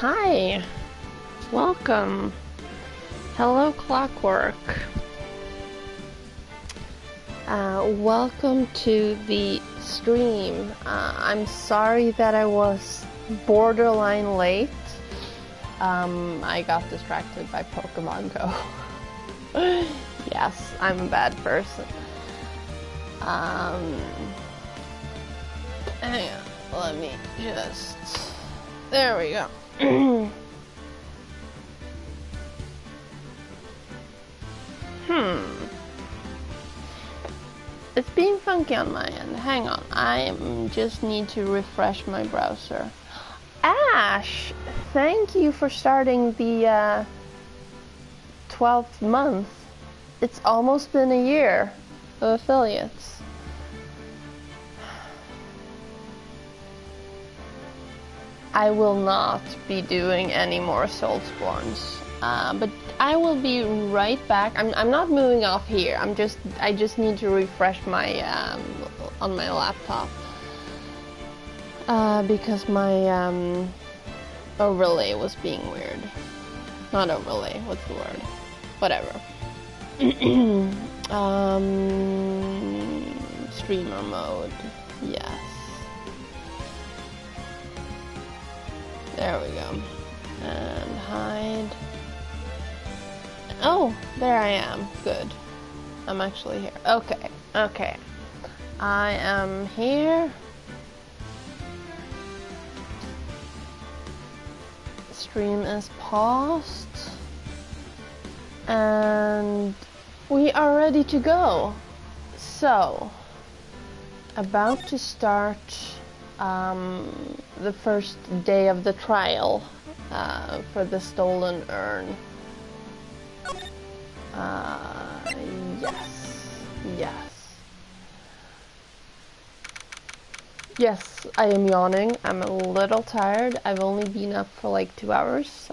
Hi, welcome. Hello, Clockwork. Welcome to the stream. I'm sorry that I was borderline late. I got distracted by Pokemon Go. Yes, I'm a bad person. Hang on, let me just... There we go. It's being funky on my end. Hang on, I just need to refresh my browser. Ash, thank you for starting the 12th month. It's almost been a year of affiliates. I will not be doing any more Soulsborns, but I will be right back. I'm not moving off here. I just need to refresh my on my laptop because my overlay was being weird. Not overlay. What's the word? Whatever. Streamer mode. Yes. There we go. And hide. Oh, there I am. Good. I'm actually here. Okay. Okay. I am here. Stream is paused. And we are ready to go. So, about to start the first day of the trial for the stolen urn. Yes, I am yawning. I'm a little tired. I've only been up for like 2 hours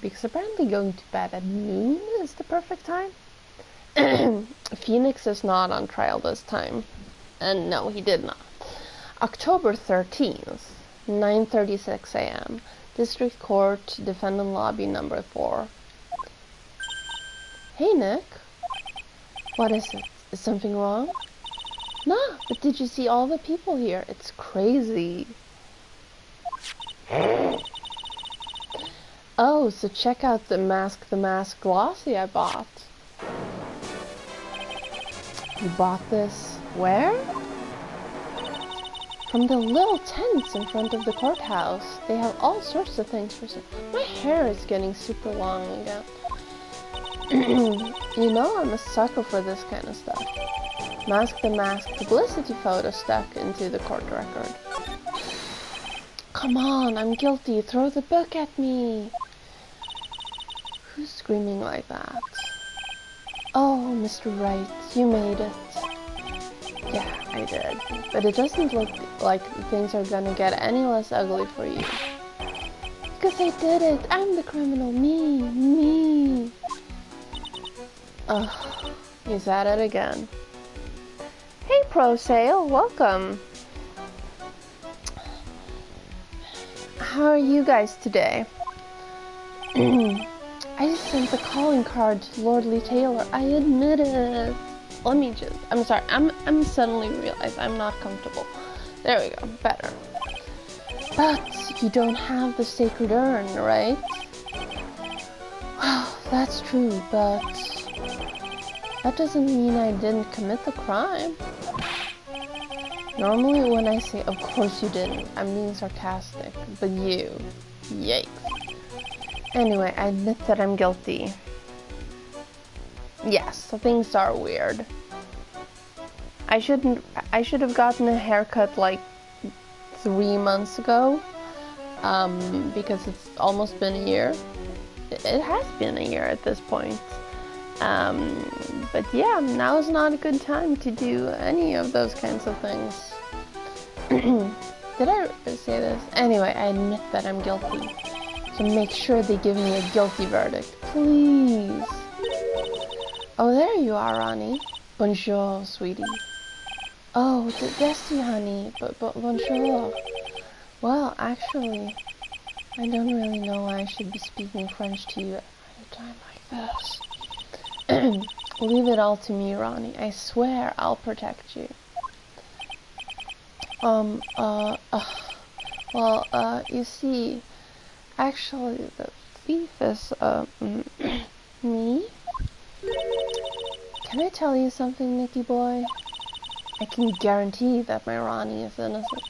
because apparently going to bed at noon is the perfect time. Phoenix is not on trial this time. And no, he did not. October 13th, 9:36 a.m. District Court, Defendant Lobby number 4. Hey, Nick. What is it? Is something wrong? No, but did you see all the people here? It's crazy. Oh, so check out the Mask glossy I bought. You bought this where? From the little tents in front of the courthouse. They have all sorts of things for sale. My hair is getting super long again. You know I'm a sucker for this kind of stuff. Mask publicity photo stuck into the court record. Come on, I'm guilty. Throw the book at me. Who's screaming like that? Oh, Mr. Wright, you made it. Yeah, I did. But it doesn't look like things are gonna get any less ugly for you. Because I did it. I'm the criminal. Me. Ugh, he's at it again. Hey, Pro Sale, welcome. How are you guys today? I just sent the calling card to Lordly Taylor. I admit it. I'm sorry, I'm suddenly realized I'm not comfortable. There we go, better. But you don't have the sacred urn, right? Well, that's true, but that doesn't mean I didn't commit the crime. Normally when I say, of course you didn't, I'm being sarcastic, but you, yikes. Anyway, I admit that I'm guilty. Yes, things are weird. I should have gotten a haircut like 3 months ago, because it's almost been a year. It has been a year at this point. But yeah, now is not a good time to do any of those kinds of things. Did I say this? Anyway, I admit that I'm guilty. So make sure they give me a guilty verdict, please. Oh, there you are, Ronnie. Bonjour, sweetie. Oh, that's you, honey. But bonjour. Well, actually, I don't really know why I should be speaking French to you at a time like this. Leave it all to me, Ronnie. I swear I'll protect you. You see, actually, the thief is, me? Can I tell you something, Nicky boy? I can guarantee that my Ronnie is innocent.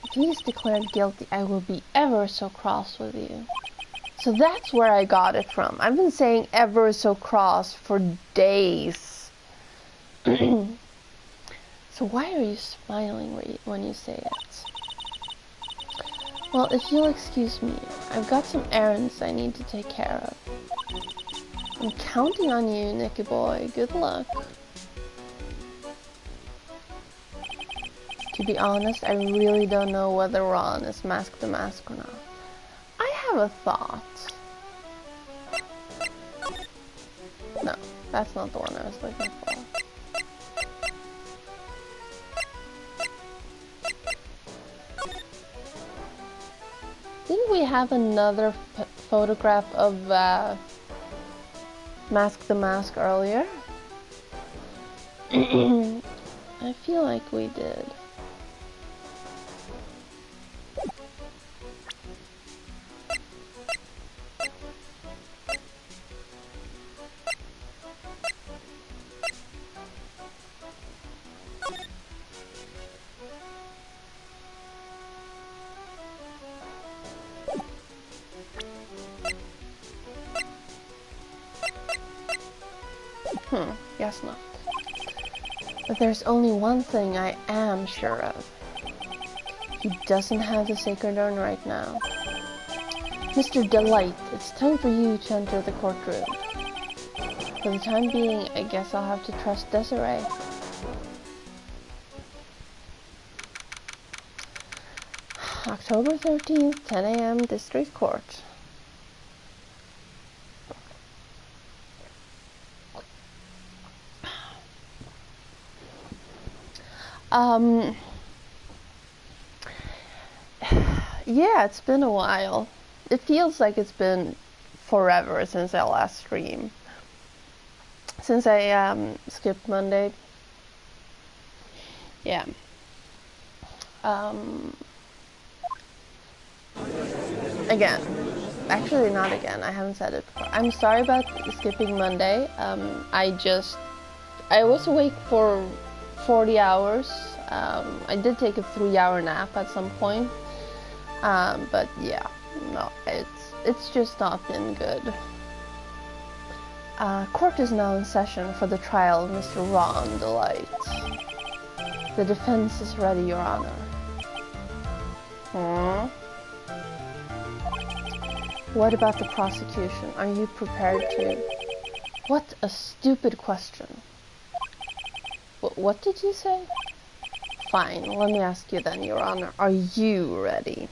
If he is declared guilty, I will be ever so cross with you. So that's where I got it from. I've been saying ever so cross for days. So why are you smiling when you say it? Well, if you'll excuse me, I've got some errands I need to take care of. I'm counting on you, Nicky boy. Good luck. To be honest, I really don't know whether Ron is Mask the Mask or not. I have a thought. No, that's not the one I was looking for. Didn't we have another photograph of Mask the Mask earlier? I feel like we did. Guess not. But there's only one thing I am sure of. He doesn't have the sacred urn right now. Mr. Delight, it's time for you to enter the courtroom. For the time being, I guess I'll have to trust Desiree. October 13th, 10 a.m. District Court. Yeah, it's been a while. It feels like it's been forever since I last streamed. Since I skipped Monday. Yeah. Again. Actually, not again. I haven't said it before. I'm sorry about skipping Monday. I was awake for 40 hours. I did take a 3-hour nap at some point. But yeah, no, it's just not been good. Court is now in session for the trial of Mr. Ron Delight. The defense is ready, Your Honor. What about the prosecution? Are you prepared to... What a stupid question. What did you say? Fine, let me ask you then, Your Honor. Are you ready?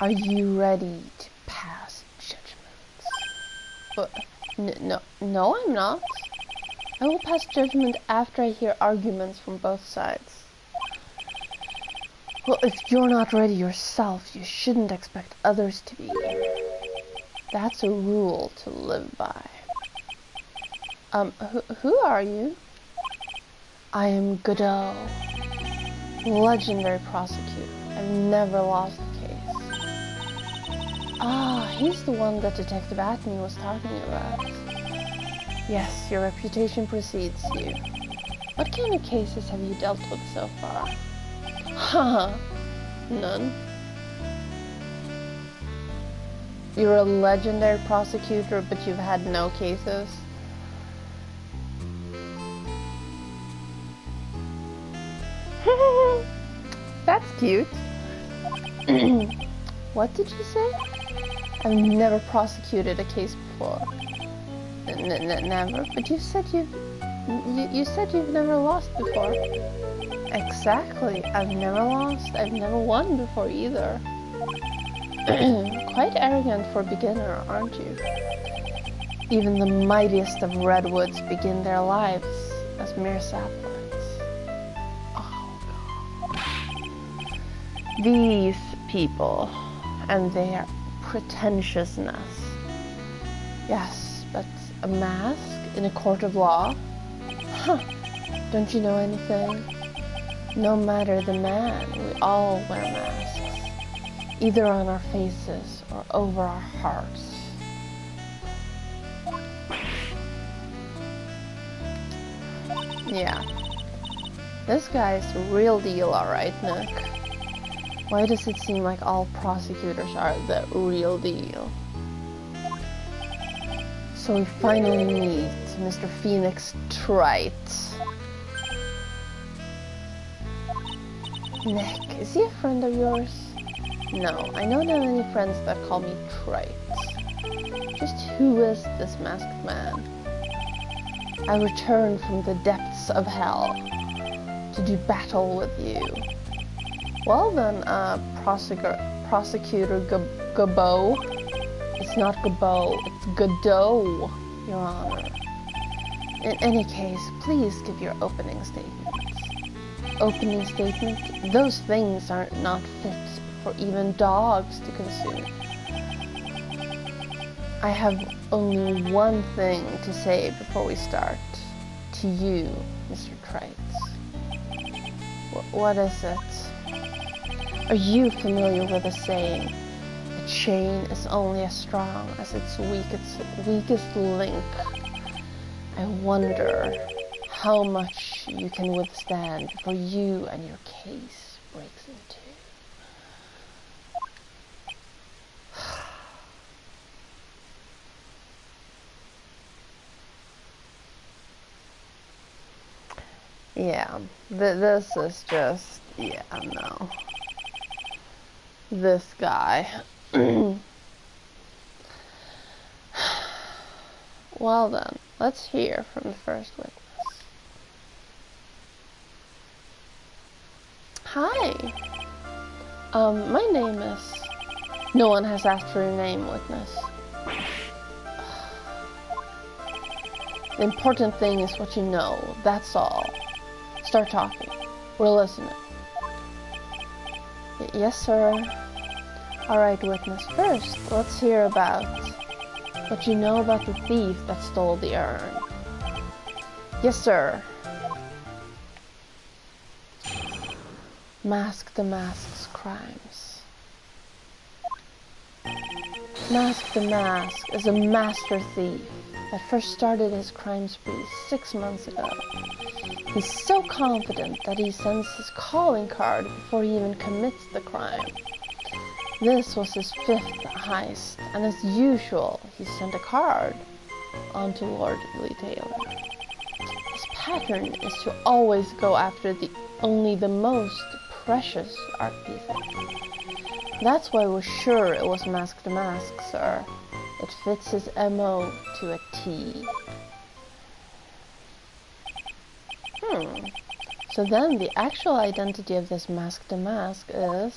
Are you ready to pass judgment? No, I'm not. I will pass judgment after I hear arguments from both sides. Well, if you're not ready yourself, you shouldn't expect others to be. That's a rule to live by. Who are you? I am Godot, legendary prosecutor. I've never lost a case. Ah, he's the one that Detective Atney was talking about. Yes, your reputation precedes you. What kind of cases have you dealt with so far? Haha, none. You're a legendary prosecutor, but you've had no cases? That's cute. What did you say? I've never prosecuted a case before. Never. But you said you've never lost before. Exactly. I've never lost. I've never won before either. Quite arrogant for a beginner, aren't you? Even the mightiest of redwoods begin their lives as mere saplings. Oh, God. These people and their pretentiousness. Yes, but a mask in a court of law? Huh, don't you know anything? No matter the man, we all wear masks, either on our faces or over our hearts. Yeah, this guy's the real deal, alright, Nick. Why does it seem like all prosecutors are the real deal? So we finally meet Mr. Phoenix Wright. Nick, is he a friend of yours? No, I don't have any friends that call me Wright. Just who is this masked man? I returned from the depths of hell to do battle with you. Well then, Prosecutor Gabo. It's not Gabo, it's Godot, Your Honor. In any case, please give your opening statements. Opening statement? Those things are not fit for even dogs to consume. I have only one thing to say before we start. To you, Mr. Trites. What is it? Are you familiar with the saying, a chain is only as strong as its weakest link? I wonder how much you can withstand before you and your case breaks in two. Yeah, this is just, yeah, no. This guy. Well then, let's hear from the first witness. Hi. My name is... No one has asked for your name, witness. The important thing is what you know, that's all. Start talking. We're listening. Yes, sir. Alright, witness. First, let's hear about what you know about the thief that stole the urn. Yes, sir. Mask the Mask's crimes. Mask the Mask is a master thief that first started his crime spree 6 months ago. He's so confident that he sends his calling card before he even commits the crime. This was his 5th heist, and as usual, he sent a card on to Lord Lee Taylor. His pattern is to always go after only the most precious art pieces. That's why we're sure it was Mask the Mask, sir. It fits his MO to a T. So then the actual identity of this Mask the Mask is...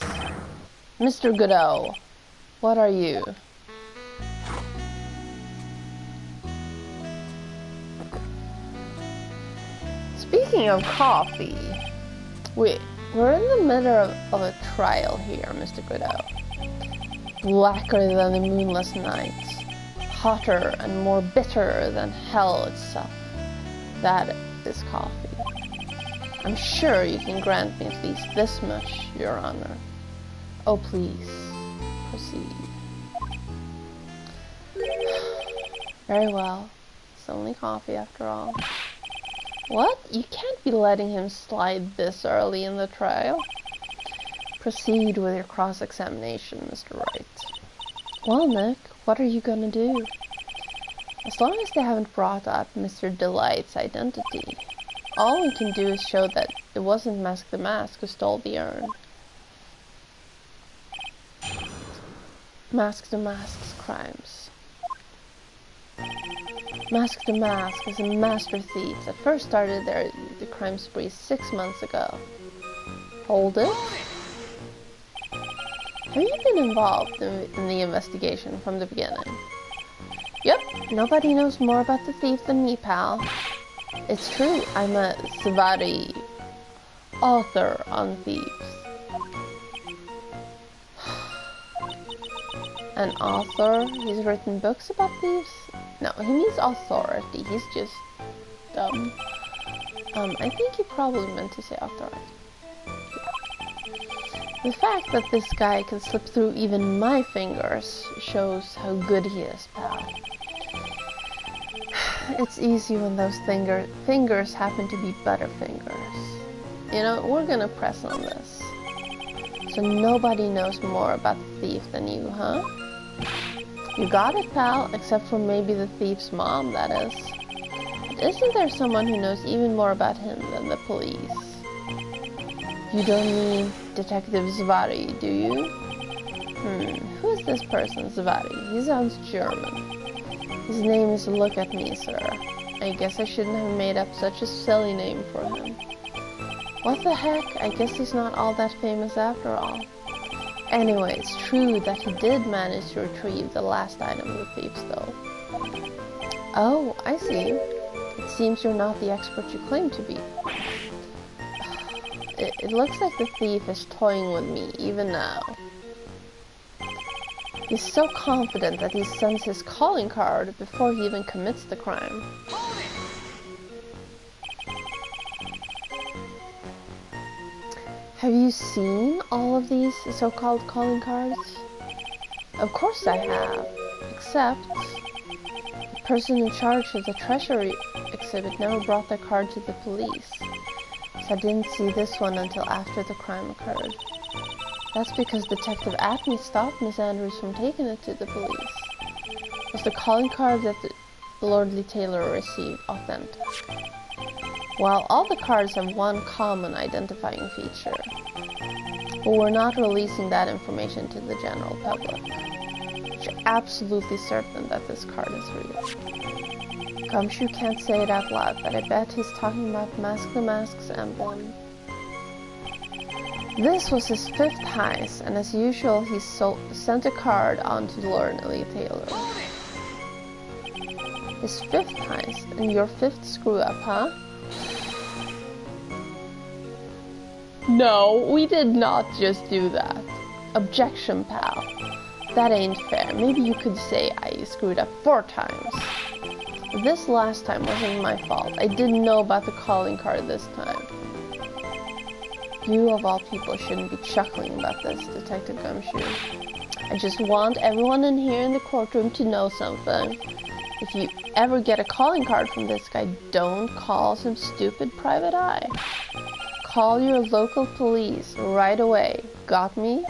Mr. Godot, what are you? Speaking of coffee, we're in the middle of a trial here, Mr. Godot. Blacker than the moonless night, hotter and more bitter than hell itself. That is coffee. I'm sure you can grant me at least this much, Your Honor. Oh, please, proceed. Very well. It's only coffee after all. What? You can't be letting him slide this early in the trial. Proceed with your cross-examination, Mr. Wright. Well, Nick, what are you gonna do? As long as they haven't brought up Mr. Delight's identity, all we can do is show that it wasn't Mask the Mask who stole the urn. Mask the Mask's crimes. Mask the Mask is a master thief that first started the crime spree 6 months ago. Hold it. Have you been involved in the investigation from the beginning? Yep, nobody knows more about the thief than me, pal. It's true, I'm a Savari author on thieves. An author? He's written books about thieves? No, he means authority. He's just dumb. I think he probably meant to say authority. The fact that this guy can slip through even my fingers shows how good he is, pal. It's easy when those fingers happen to be butterfingers. You know, we're gonna press on this. So nobody knows more about the thief than you, huh? You got it, pal, except for maybe the thief's mom, that is. But isn't there someone who knows even more about him than the police? You don't mean Detective Zvari, do you? Who is this person, Zvari? He sounds German. His name is Look at Me, sir. I guess I shouldn't have made up such a silly name for him. What the heck? I guess he's not all that famous after all. Anyway, it's true that he did manage to retrieve the last item the thief stole. Oh, I see. It seems you're not the expert you claim to be. It looks like the thief is toying with me, even now. He's so confident that he sends his calling card before he even commits the crime. Have you seen all of these so-called calling cards? Of course I have, except the person in charge of the treasury exhibit never brought their card to the police. So I didn't see this one until after the crime occurred. That's because Detective Atney stopped Miss Andrews from taking it to the police. Was the calling card that the Lordly Taylor received authentic? Well, all the cards have one common identifying feature, but we're not releasing that information to the general public. But you're absolutely certain that this card is real. Gumshoe can't say it out loud, but I bet he's talking about Mask the Mask's emblem. This was his 5th heist, and as usual, he sent a card on to Lordly Taylor. His 5th heist, and your 5th screw-up, huh? No, we did not just do that. Objection, pal. That ain't fair. Maybe you could say I screwed up 4 times. This last time wasn't my fault. I didn't know about the calling card this time. You, of all people, shouldn't be chuckling about this, Detective Gumshoe. I just want everyone in here in the courtroom to know something. If you ever get a calling card from this guy, don't call some stupid private eye. Call your local police right away. Got me?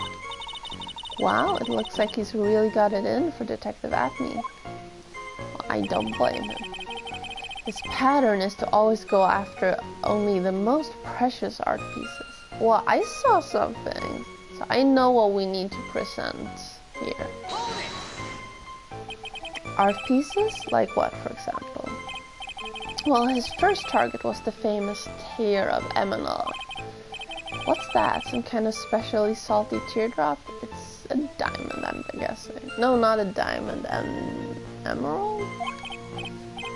Wow, it looks like he's really got it in for Detective Atney. Well, I don't blame him. His pattern is to always go after only the most precious art pieces. Well, I saw something, so I know what we need to present here. Art pieces? Like what, for example? Well, his first target was the famous tear of Emanal. What's that? Some kind of specially salty teardrop? It's a diamond, I'm guessing. No, not a diamond. An emerald?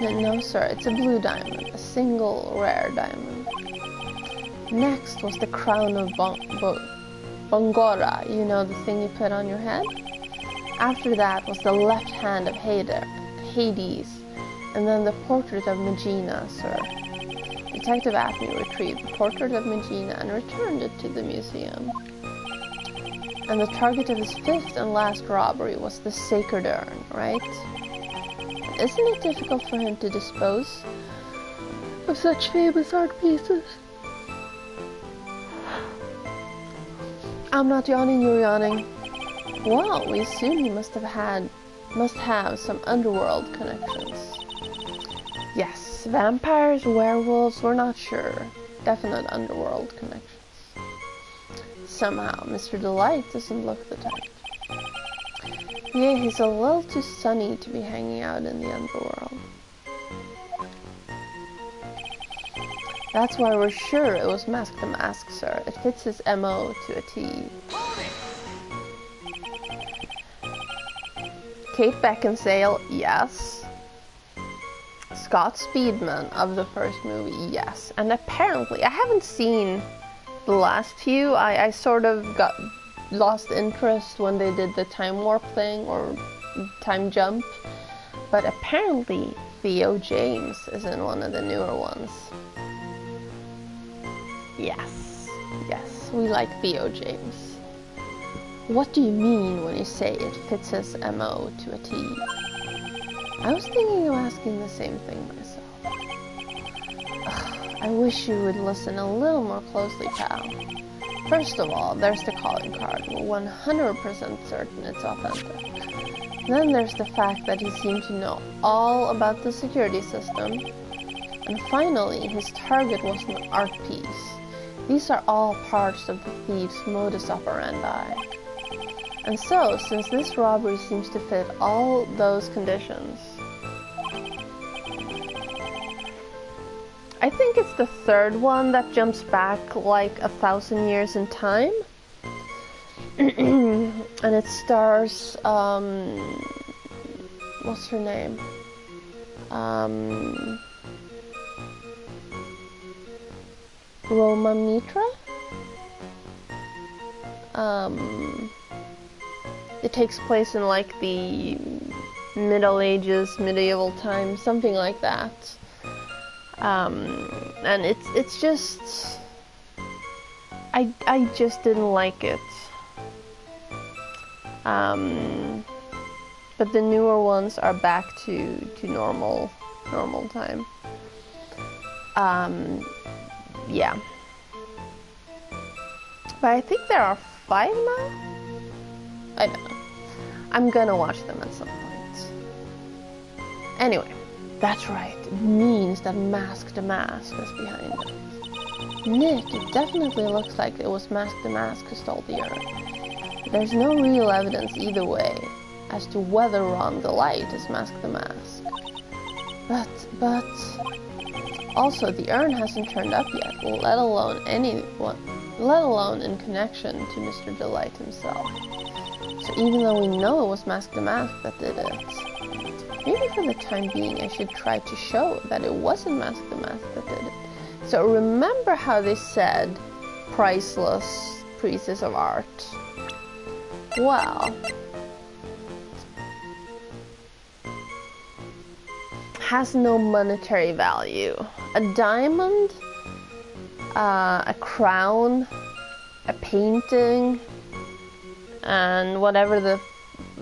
No, sir, it's a blue diamond. A single rare diamond. Next was the crown of Bongora, you know, the thing you put on your head? After that was the left hand of Hades, and then the portrait of Megina, sir. Detective Atney retrieved the portrait of Megina and returned it to the museum. And the target of his 5th and last robbery was the sacred urn, right? Isn't it difficult for him to dispose of such famous art pieces? I'm not yawning, you're yawning. Well, we assume he must have some underworld connections. Yes, vampires, werewolves, we're not sure. Definite underworld connections. Somehow, Mr. Delight doesn't look the type. Yeah, he's a little too sunny to be hanging out in the underworld. That's why we're sure it was Mask the Mask, sir. It fits his MO to a T. Kate Beckinsale, yes. Scott Speedman of the first movie, yes. And apparently, I haven't seen the last few. I sort of got lost interest when they did the time warp thing or time jump. But apparently Theo James is in one of the newer ones. Yes, we like Theo James. What do you mean when you say it fits his MO to a T? I was thinking of asking the same thing myself. Ugh, I wish you would listen a little more closely, pal. First of all, there's the calling card. We're 100% certain it's authentic. Then there's the fact that he seemed to know all about the security system. And finally, his target was an art piece. These are all parts of the thief's modus operandi. And so, since this robbery seems to fit all those conditions, I think it's the third one that jumps back like 1,000 years in time. And it stars, what's her name? Roma Mitra? It takes place in like the Middle Ages, medieval times, something like that. And it's just, I just didn't like it. But the newer ones are back to normal time. Yeah. But I think there are 5 now? I don't know. I'm gonna watch them at some point. Anyway, that's right. It means that Mask the Mask is behind it. Nick, it definitely looks like it was Mask the Mask who stole the urn. There's no real evidence either way as to whether Ron the Light is Mask the Mask. But also the urn hasn't turned up yet, let alone in connection to Mr. Delight himself. So even though we know it was Mask the Mask that did it, maybe for the time being I should try to show that it wasn't Mask the Mask that did it. So remember how they said priceless pieces of art? Well, has no monetary value. A diamond, a crown, a painting, and whatever the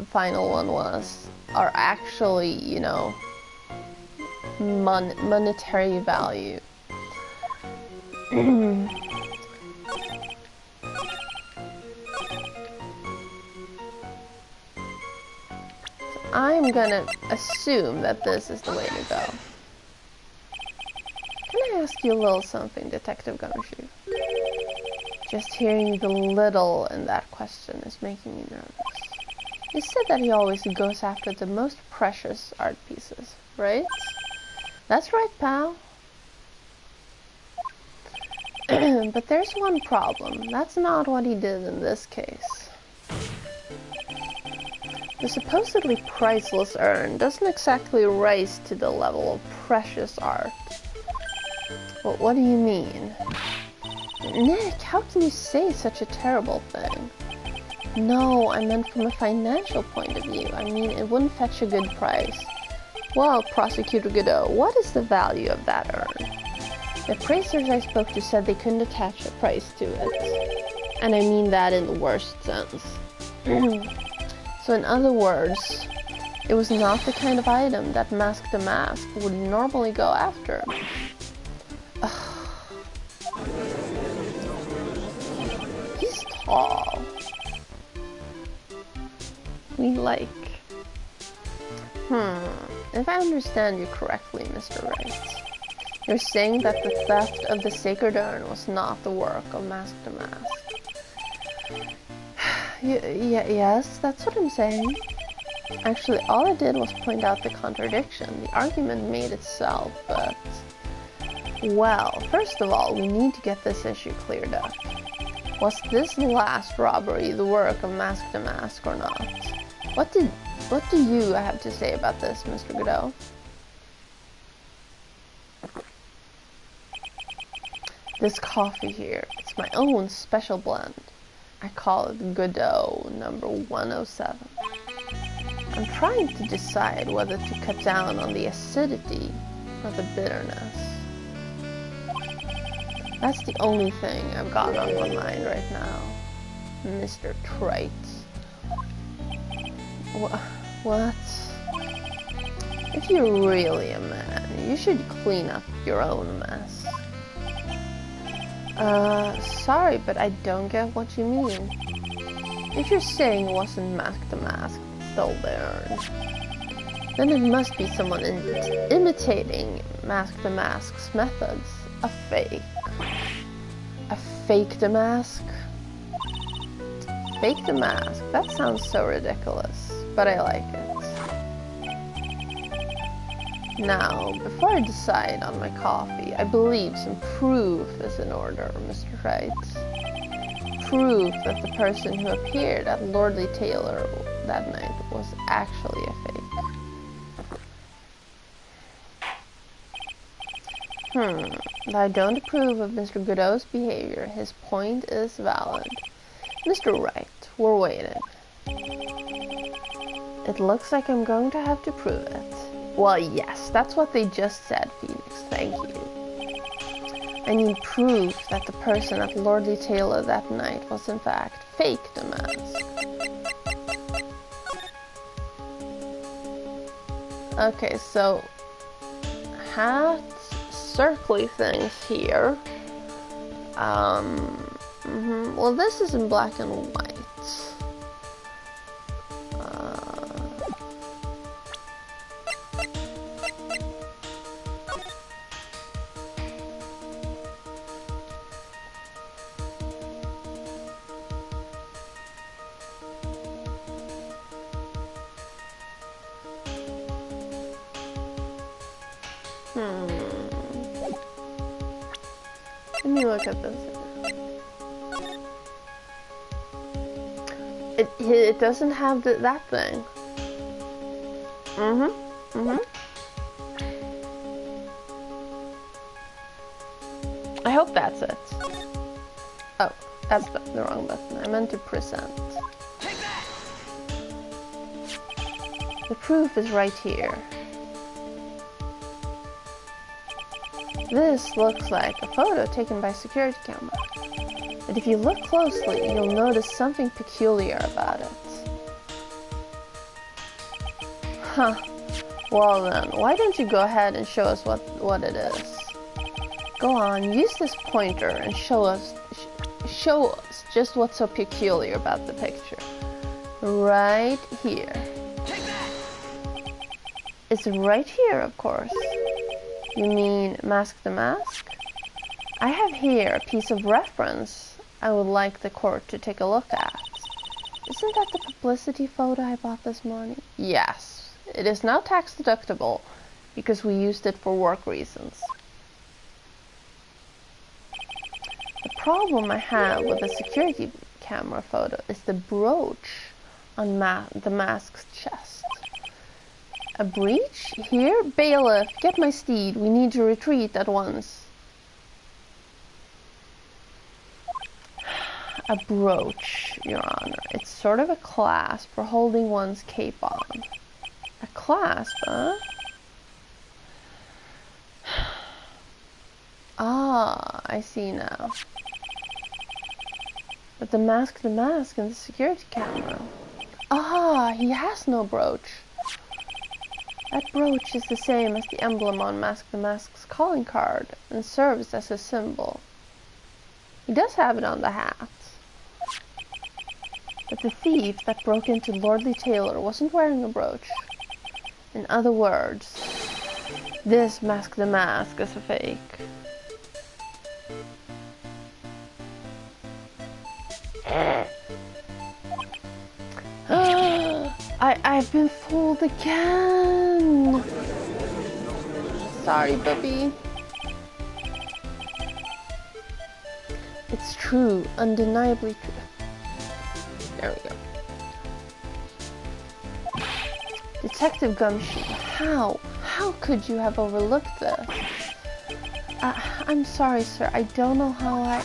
final one was are actually, you know, monetary value. I'm gonna assume that this is the way to go. Can I ask you a little something, Detective Gumshoe? Just hearing the little in that question is making me nervous. You said that he always goes after the most precious art pieces, right? That's right, pal. But there's one problem. That's not what he did in this case. The supposedly priceless urn doesn't exactly rise to the level of precious art. Well, what do you mean? Nick, how can you say such a terrible thing? No, I meant from a financial point of view. I mean, it wouldn't fetch a good price. Well, Prosecutor Godot, what is the value of that urn? The appraisers I spoke to said they couldn't attach a price to it. And I mean that in the worst sense. So in other words, it was not the kind of item that Mask the Mask would normally go after. He's tall. We like... If I understand you correctly, Mr. Wright, you're saying that the theft of the sacred urn was not the work of Mask the Mask. Yes, that's what I'm saying. Actually, all I did was point out the contradiction. The argument made itself, but... Well, first of all, we need to get this issue cleared up. Was this last robbery the work of Mask the Mask or not? What do you have to say about this, Mr. Godot? This coffee here, it's my own special blend. I call it Godot number 107. I'm trying to decide whether to cut down on the acidity or the bitterness. That's the only thing I've got on my mind right now. Mr. Trite. What? If you're really a man, you should clean up your own mess. Sorry, but I don't get what you mean. If you're saying it wasn't Mask the Mask that stole the urn, then it must be someone imitating Mask the Mask's methods. A fake. A fake the mask? Fake the mask? That sounds so ridiculous, but I like it. Now, before I decide on my coffee, I believe some proof is in order, Mr. Wright. Proof that the person who appeared at Lordly Taylor that night was actually a fake. I don't approve of Mr. Godot's behavior. His point is valid. Mr. Wright, we're waiting. It looks like I'm going to have to prove it. Well, yes, that's what they just said, Phoenix. Thank you. I need proof that the person at Lordly Taylor that night was in fact fake the mask. Okay, so hat, circly things here. Well, this is in black and white. Let me look at this. It doesn't have that thing. I hope that's it. Oh, that's the wrong button. I meant to present. The proof is right here. This looks like a photo taken by a security camera. But if you look closely, you'll notice something peculiar about it. Huh. Well then, why don't you go ahead and show us what it is? Go on, use this pointer and show us just what's so peculiar about the picture. Right here. It's right here, of course. You mean Mask the Mask? I have here a piece of reference I would like the court to take a look at. Isn't that the publicity photo I bought this morning? Yes. It is now tax deductible because we used it for work reasons. The problem I have with the security camera photo is the brooch on the mask's chest. A breach? Here? Bailiff, get my steed. We need to retreat at once. A brooch, Your Honor. It's sort of a clasp for holding one's cape on. A clasp, huh? Ah, I see now. But the mask in the security camera. Ah, he has no brooch. That brooch is the same as the emblem on Mask the Mask's calling card and serves as a symbol. He does have it on the hat. But the thief that broke into Lordly Taylor wasn't wearing a brooch. In other words, this Mask the Mask is a fake. I've been fooled again. Sorry, Bubby. It's true, undeniably true. There we go. Detective Gumshoe, how could you have overlooked this? I'm sorry, sir. I don't know how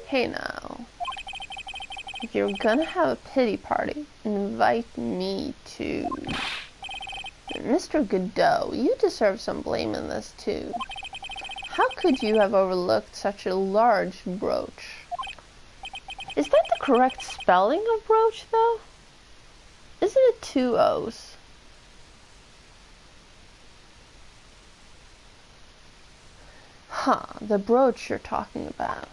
Hey now, if you're gonna have a pity party, invite me too. Mr. Godot, you deserve some blame in this too. How could you have overlooked such a large brooch? Is that the correct spelling of brooch, though? Isn't it 2 O's? Huh, the brooch you're talking about.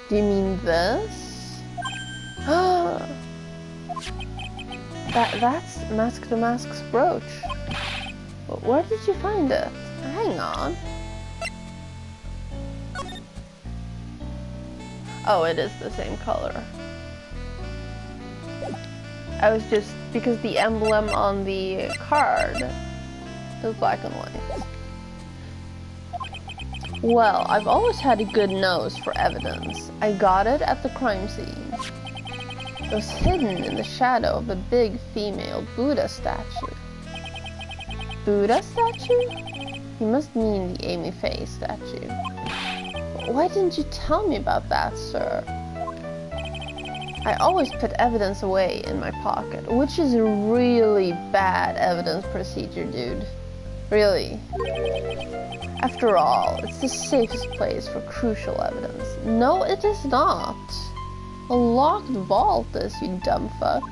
Do you mean this? That's Mask the Mask's brooch. Where did you find it? Hang on. Oh, it is the same color. I was just, because the emblem on the card is black and white. Well, I've always had a good nose for evidence. I got it at the crime scene. It was hidden in the shadow of a big female Buddha statue. Buddha statue? You must mean the Amy Faye statue. Why didn't you tell me about that, sir? I always put evidence away in my pocket, which is a really bad evidence procedure, dude. Really. After all, it's the safest place for crucial evidence. No, it is not. A locked vault is, you dumb fuck.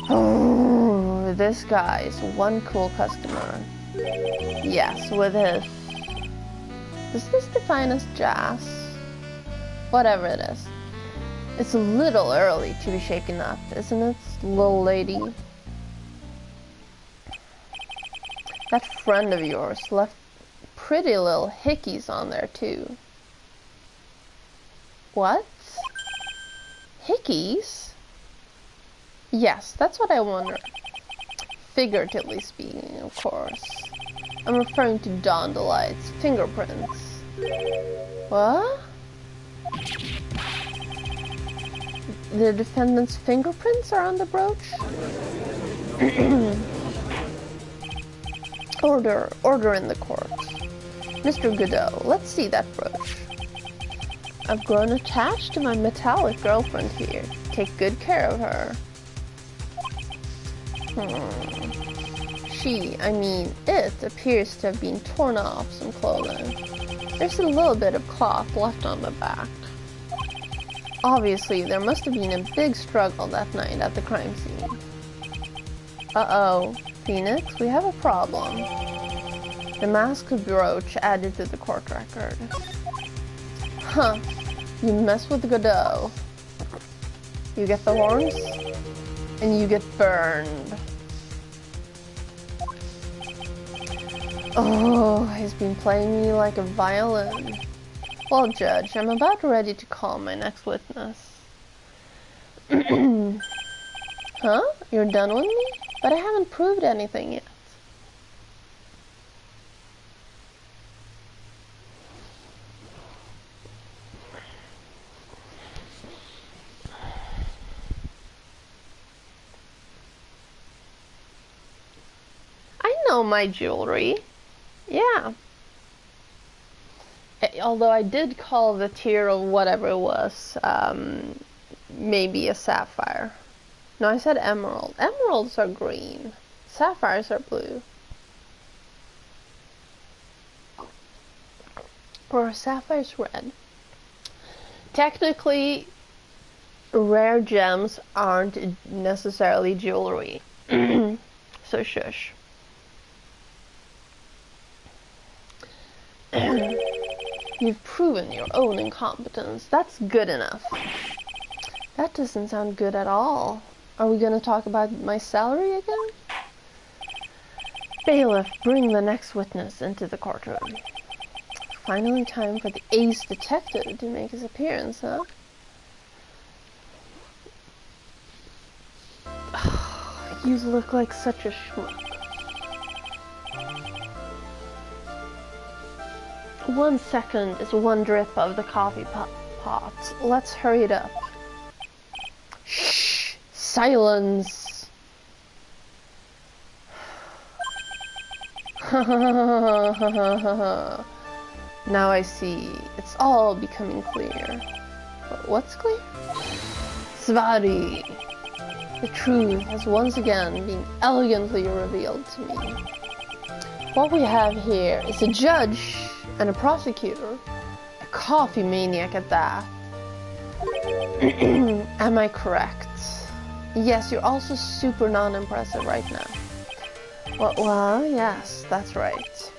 Oh, this guy is one cool customer. Yes, with his... Does this define as jazz? Whatever it is. It's a little early to be shaken up, isn't it, little lady? That friend of yours left pretty little hickeys on there, too. What? Hickeys? Yes, that's what I wonder. Figuratively speaking, of course. I'm referring to Dondelight's fingerprints. What? The defendant's fingerprints are on the brooch? Order in the court. Mr. Godot, let's see that brooch. I've grown attached to my metallic girlfriend here. Take good care of her. It appears to have been torn off some clothing. There's a little bit of cloth left on the back. Obviously, there must have been a big struggle that night at the crime scene. Uh-oh, Phoenix, we have a problem. The mask brooch added to the court record. Huh, you mess with Godot. You get the horns, and you get burned. Oh, he's been playing me like a violin. Well, Judge, I'm about ready to call my next witness. Huh? You're done with me? But I haven't proved anything yet. I know my jewelry. Yeah. Although I did call the tier of whatever it was, maybe a sapphire. No, I said emerald. Emeralds are green. Sapphires are blue. Or sapphires red. Technically, rare gems aren't necessarily jewelry. So shush. You've proven your own incompetence. That's good enough. That doesn't sound good at all. Are we gonna talk about my salary again? Bailiff, bring the next witness into the courtroom. Finally time for the ace detective to make his appearance, huh? You look like such a schmuck. 1 second is 1 drip of the coffee pot. Let's hurry it up. Shh! Silence! Now I see. It's all becoming clear. What's clear? Svari. The truth has once again been elegantly revealed to me. What we have here is a judge and a prosecutor. A coffee maniac at that. Am I correct? Yes, you're also super non-impressive right now. Well, yes, that's right.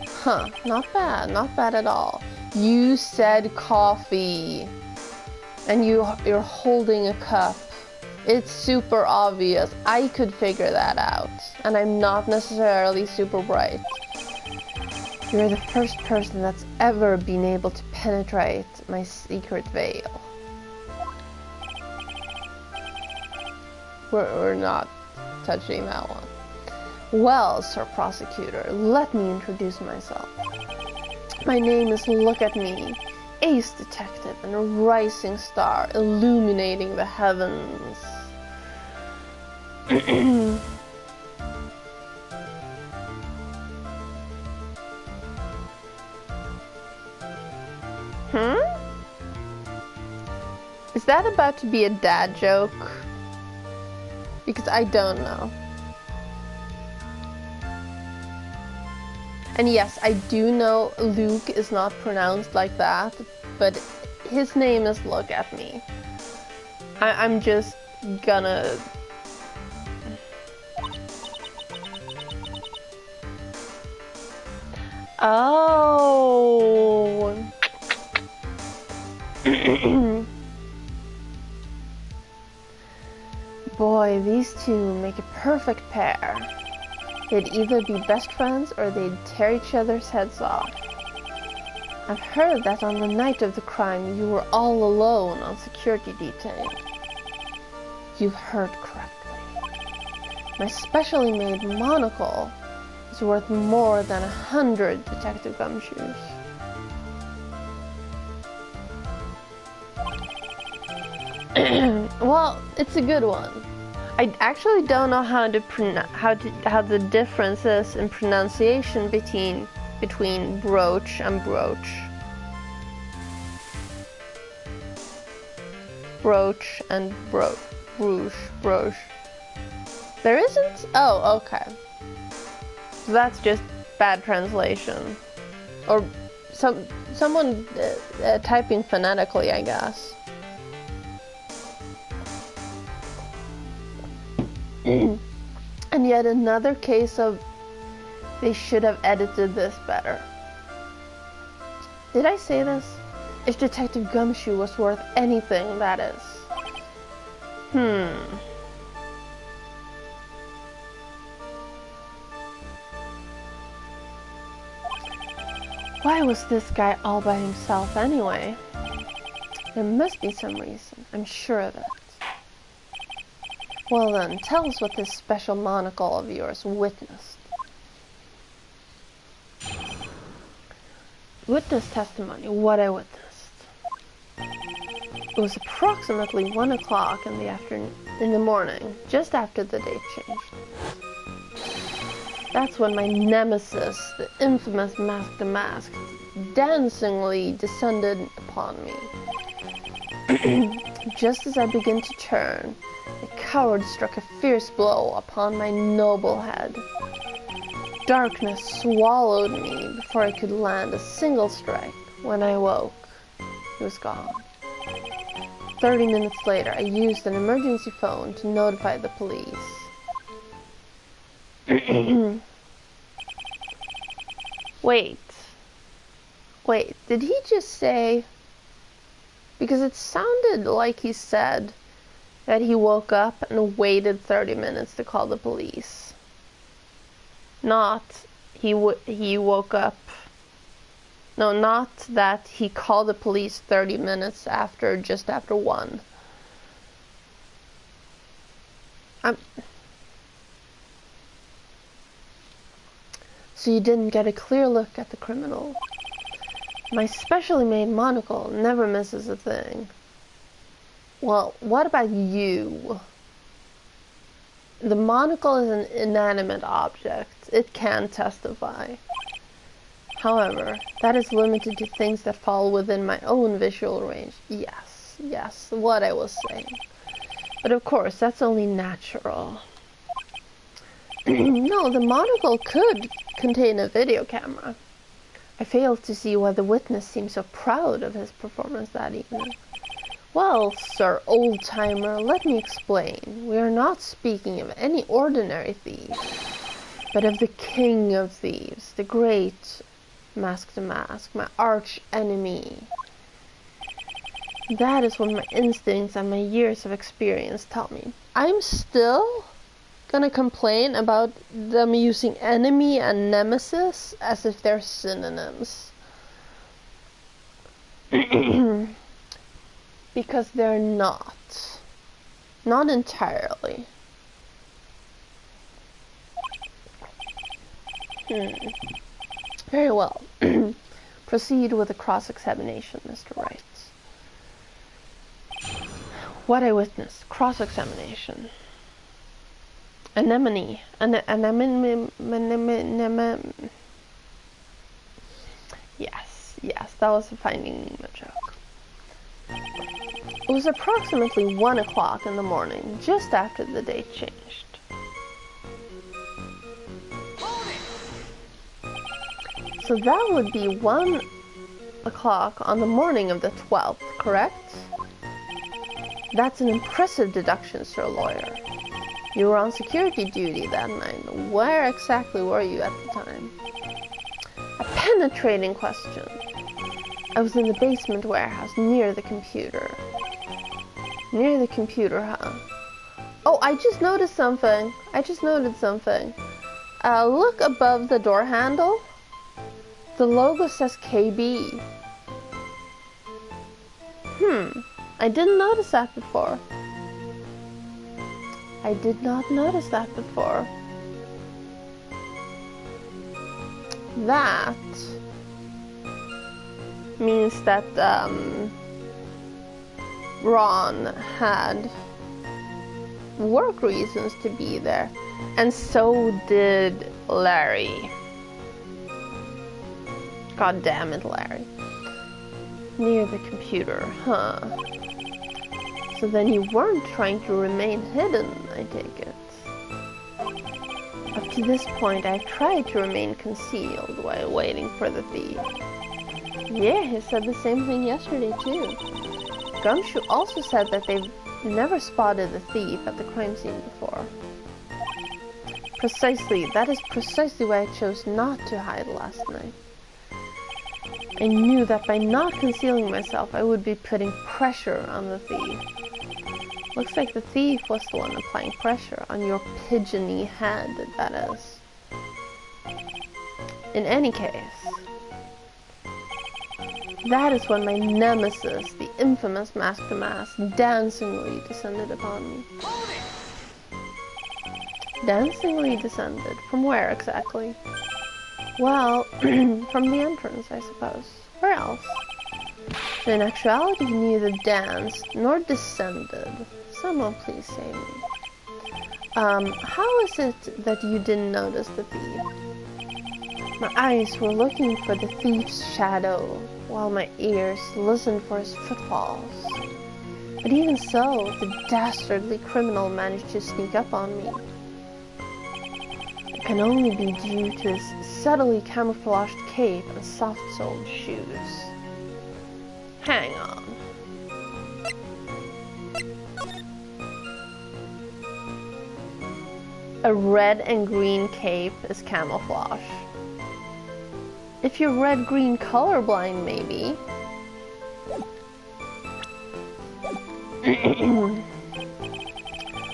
Huh, not bad at all. You said coffee. And you're holding a cup. It's super obvious. I could figure that out. And I'm not necessarily super bright. You're the first person that's ever been able to penetrate my secret veil. We're not touching that one. Well, Sir Prosecutor, let me introduce myself. My name is Look at Me, ace detective and a rising star illuminating the heavens. Is that about to be a dad joke? Because I don't know. And yes, I do know Luke is not pronounced like that, but his name is Look at Me. I'm just gonna... Oh... Boy, these two make a perfect pair. They'd either be best friends or they'd tear each other's heads off. I've heard that on the night of the crime you were all alone on security detail. You've heard correctly. My specially made monocle is worth more than 100 Detective Gumshoes. Well, it's a good one. I actually don't know how the difference is in pronunciation between brooch and brooch. Brooch and brooch. There isn't? Oh, okay. So that's just bad translation, or someone typing phonetically, I guess. And yet another case of they should have edited this better. Did I say this? If Detective Gumshoe was worth anything, that is. Why was this guy all by himself anyway? There must be some reason, I'm sure of it. Well then, tell us what this special monocle of yours witnessed. Witness testimony, what I witnessed. It was approximately 1 o'clock in the morning, just after the date changed. That's when my nemesis, the infamous Mask the Mask, dancingly descended upon me. Just as I begin to turn, the coward struck a fierce blow upon my noble head. Darkness swallowed me before I could land a single strike. When I woke, he was gone. 30 minutes later, I used an emergency phone to notify the police. Wait, did he just say... Because it sounded like he said that he woke up and waited 30 minutes to call the police. Not he woke up. No, not that he called the police 30 minutes after, just after 1. So you didn't get a clear look at the criminal. My specially made monocle never misses a thing. Well, what about you? The monocle is an inanimate object. It can testify. However, that is limited to things that fall within my own visual range. Yes, what I was saying. But of course, that's only natural. No, the monocle could contain a video camera. I failed to see why the witness seemed so proud of his performance that evening. Well, Sir Old-Timer, let me explain. We are not speaking of any ordinary thief, but of the king of thieves, the great Mask the Mask, my arch enemy. That is what my instincts and my years of experience tell me. I'm still gonna complain about them using enemy and nemesis as if they're synonyms. Because they're not. Not entirely. Very well. Proceed with the cross-examination, Mr. Wright. What I witnessed. Cross-examination. Anemone. Yes, that was a Finding Nemo joke. It was approximately 1 o'clock in the morning, just after the date changed. So that would be 1 o'clock on the morning of the 12th, correct? That's an impressive deduction, Sir Lawyer. You were on security duty that night. Where exactly were you at the time? A penetrating question. I was in the basement warehouse near the computer. Near the computer, huh? Oh, I just noticed something. Look above the door handle. The logo says KB. I didn't notice that before. I did not notice that before. That means that Ron had work reasons to be there, and so did Larry. God damn it, Larry. Near the computer, huh? So then you weren't trying to remain hidden, I take it. Up to this point, I've tried to remain concealed while waiting for the thief. Yeah, he said the same thing yesterday, too. Gumshoe also said that they've never spotted the thief at the crime scene before. Precisely, that is precisely why I chose not to hide last night. I knew that by not concealing myself, I would be putting pressure on the thief. Looks like the thief was the one applying pressure on your pigeony head, that is. In any case, that is when my nemesis, the infamous Mask the Mask, dancingly descended upon me. Dancingly descended? From where exactly? Well, from the entrance, I suppose. Where else? In actuality, he neither danced nor descended. Someone please save me. How is it that you didn't notice the thief? My eyes were looking for the thief's shadow, while my ears listened for his footfalls. But even so, the dastardly criminal managed to sneak up on me. It can only be due to his subtly camouflaged cape and soft-soled shoes. Hang on. A red and green cape is camouflage. If you're red-green colorblind, maybe.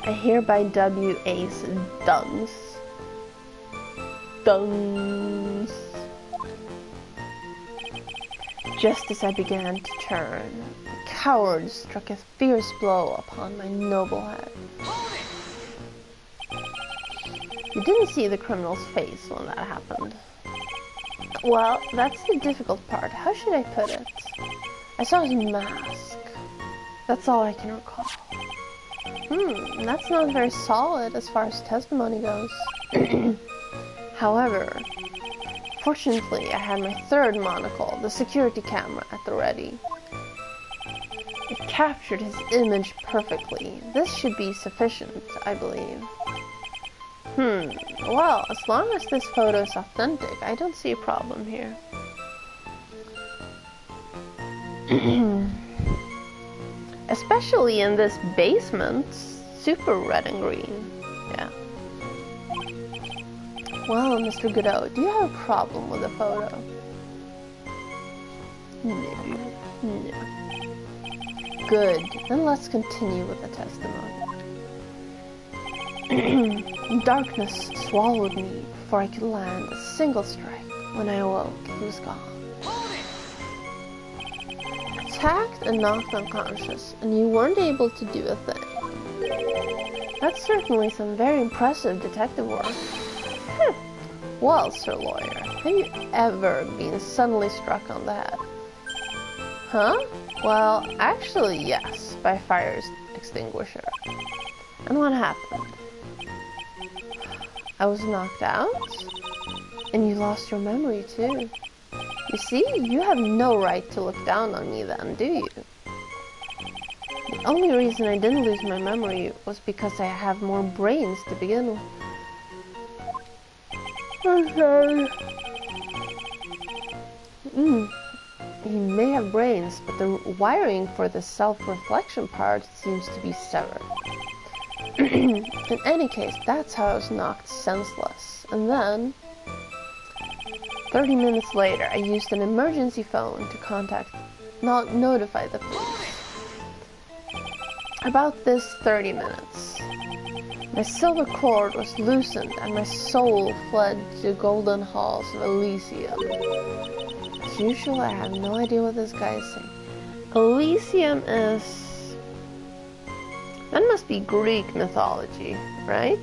I hereby W Ace Duns. Duns. Just as I began to turn, the coward struck a fierce blow upon my noble head. You didn't see the criminal's face when that happened. Well, that's the difficult part. How should I put it? I saw his mask. That's all I can recall. That's not very solid as far as testimony goes. However, Fortunately, I had my third monocle, the security camera, at the ready. It captured his image perfectly. This should be sufficient, I believe. Well, as long as this photo is authentic, I don't see a problem here. Especially in this basement, super red and green. Yeah. Well, Mr. Godot, do you have a problem with the photo? No. Good. Then let's continue with the testimony. Darkness swallowed me before I could land a single strike. When I awoke, he was gone. Attacked and knocked unconscious, and you weren't able to do a thing. That's certainly some very impressive detective work. Well, Sir Lawyer, have you ever been suddenly struck on the head? Huh? Well, actually, yes, by fire extinguisher. And what happened? I was knocked out? And you lost your memory, too. You see, you have no right to look down on me then, do you? The only reason I didn't lose my memory was because I have more brains to begin with. I'm sorry. He may have brains, but the wiring for the self-reflection part seems to be severed. In any case, that's how I was knocked senseless. And then, 30 minutes later, I used an emergency phone to notify the police. About this 30 minutes, my silver cord was loosened and my soul fled to the golden halls of Elysium. As usual, I have no idea what this guy is saying. Elysium is... that must be Greek mythology, right?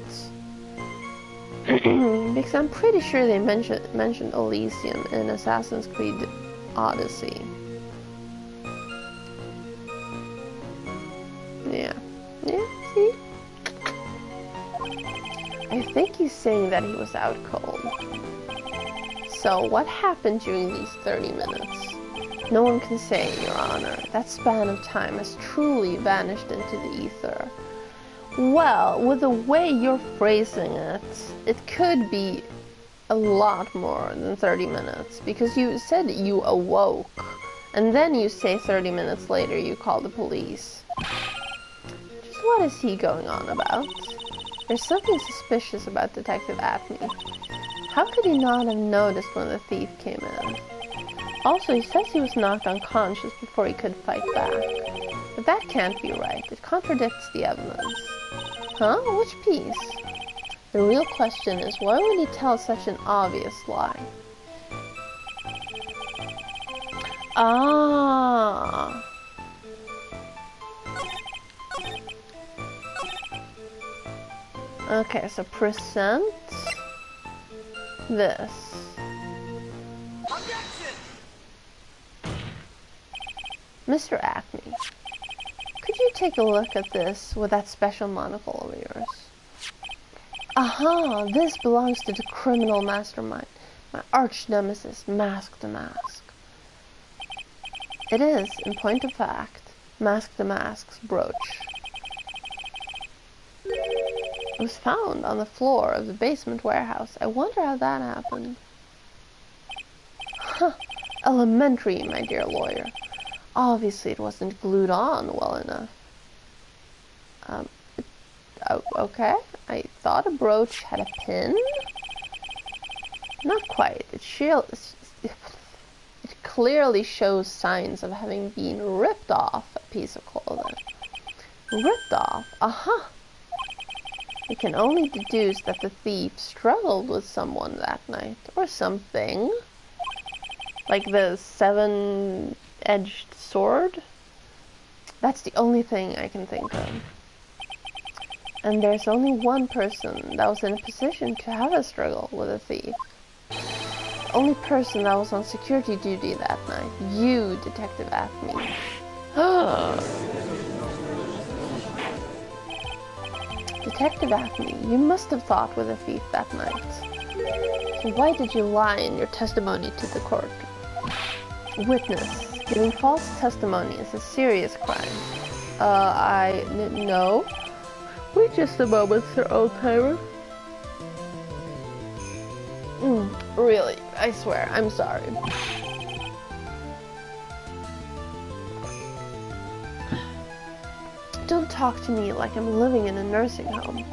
Because I'm pretty sure they mentioned Elysium in Assassin's Creed Odyssey. Yeah, see? I think he's saying that he was out cold. So, what happened during these 30 minutes? No one can say, Your Honor. That span of time has truly vanished into the ether. Well, with the way you're phrasing it, it could be a lot more than 30 minutes, because you said you awoke, and then you say 30 minutes later you call the police. Just what is he going on about? There's something suspicious about Detective Acme. How could he not have noticed when the thief came in? Also, he says he was knocked unconscious before he could fight back. But that can't be right. It contradicts the evidence. Huh? Which piece? The real question is, why would he tell such an obvious lie? Ah. Okay, so present this. Mr. Acme, could you take a look at this with that special monocle of yours? Aha, this belongs to the criminal mastermind, my arch nemesis, Mask the Mask. It is, in point of fact, Mask the Mask's brooch. It was found on the floor of the basement warehouse. I wonder how that happened. Huh, elementary, my dear lawyer. Obviously, it wasn't glued on well enough. Okay. I thought a brooch had a pin. Not quite. It clearly shows signs of having been ripped off a piece of clothing. Ripped off? Aha! We can only deduce that the thief struggled with someone that night, or something. Like the 7-edged sword? That's the only thing I can think of. And there's only one person that was in a position to have a struggle with a thief. The only person that was on security duty that night. You, Detective Acme. Detective Acme, you must have thought with a thief that night. So why did you lie in your testimony to the court? Witness. Giving false testimony is a serious crime. No. Wait just a moment, Sir Oldtimer. Really, I swear, I'm sorry. Don't talk to me like I'm living in a nursing home.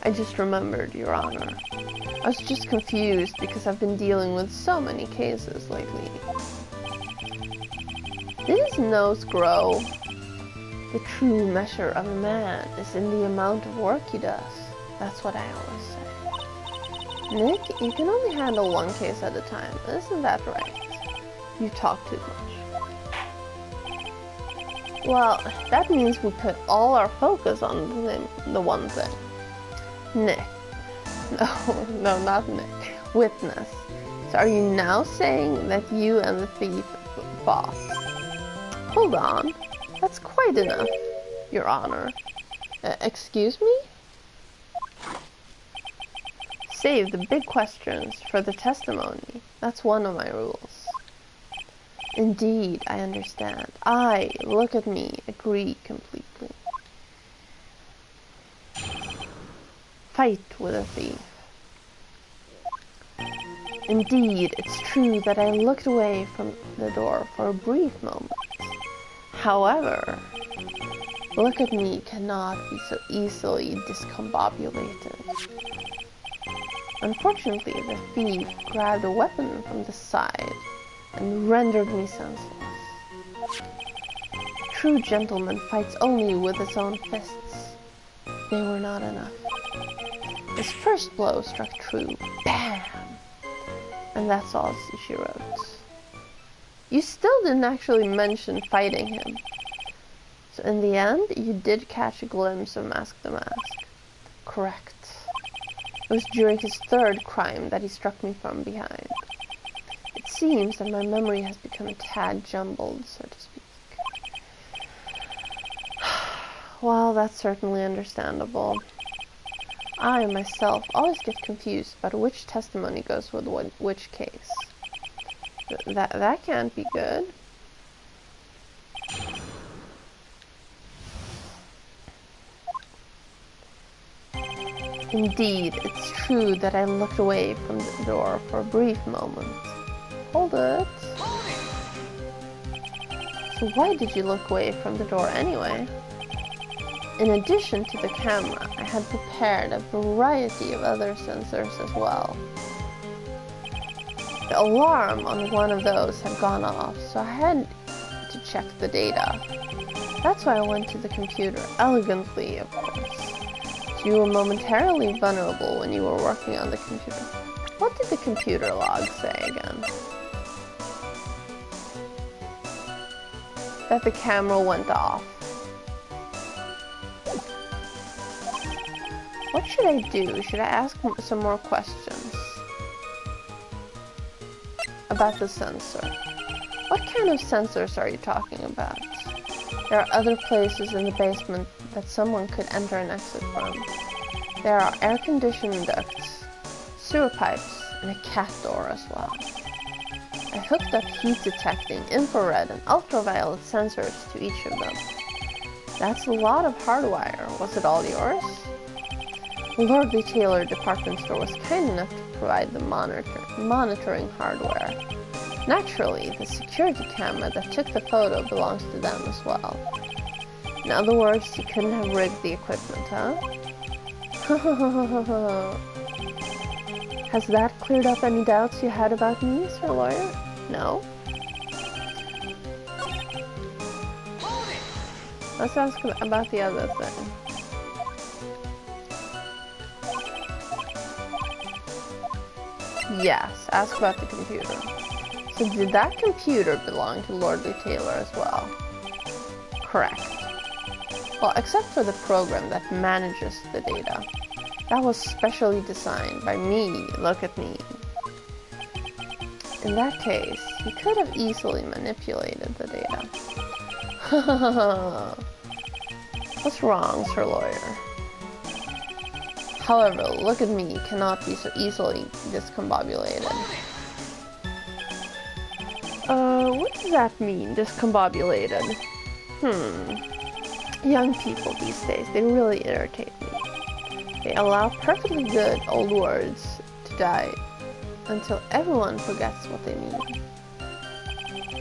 I just remembered, Your Honor. I was just confused because I've been dealing with so many cases lately. Did his nose grow? The true measure of a man is in the amount of work he does. That's what I always say. Nick, you can only handle one case at a time. Isn't that right? You talk too much. Well, that means we put all our focus on the one thing. Nick. No, not Nick. Witness. So are you now saying that you and the thief fought? Hold on. That's quite enough, Your Honor. Excuse me? Save the big questions for the testimony. That's one of my rules. Indeed, I understand. Look at me, agree completely. Fight with a thief. Indeed, it's true that I looked away from the door for a brief moment. However, look at me cannot be so easily discombobulated. Unfortunately, the thief grabbed a weapon from the side and rendered me senseless. A true gentleman fights only with his own fists. They were not enough. His first blow struck true. Bam! And that's all she wrote. You still didn't actually mention fighting him. So in the end, you did catch a glimpse of Mask the Mask. Correct. It was during his third crime that he struck me from behind. It seems that my memory has become a tad jumbled, so to speak. Well, that's certainly understandable. I, myself, always get confused about which testimony goes with which case. That can't be good. Indeed, it's true that I looked away from the door for a brief moment. Hold it. So why did you look away from the door anyway? In addition to the camera, I had prepared a variety of other sensors as well. The alarm on one of those had gone off, so I had to check the data. That's why I went to the computer, elegantly, of course. So you were momentarily vulnerable when you were working on the computer. What did the computer log say again? That the camera went off. What should I do? Should I ask some more questions about the sensor? What kind of sensors are you talking about? There are other places in the basement that someone could enter and exit from. There are air conditioning ducts, sewer pipes, and a cat door as well. I hooked up heat detecting, infrared, and ultraviolet sensors to each of them. That's a lot of hardwire. Was it all yours? The Lordly Taylor department store was kind enough to provide the monitoring hardware. Naturally, the security camera that took the photo belongs to them as well. In other words, you couldn't have rigged the equipment, huh? Has that cleared up any doubts you had about me, Sir Lawyer? No? Let's ask about the other thing. Yes, ask about the computer. So did that computer belong to Lordly Taylor as well? Correct. Well, except for the program that manages the data. That was specially designed by me. Look at me. In that case, he could have easily manipulated the data. What's wrong, Sir Lawyer? However, look at me cannot be so easily discombobulated. What does that mean, discombobulated? Young people these days, they really irritate me. They allow perfectly good old words to die until everyone forgets what they mean.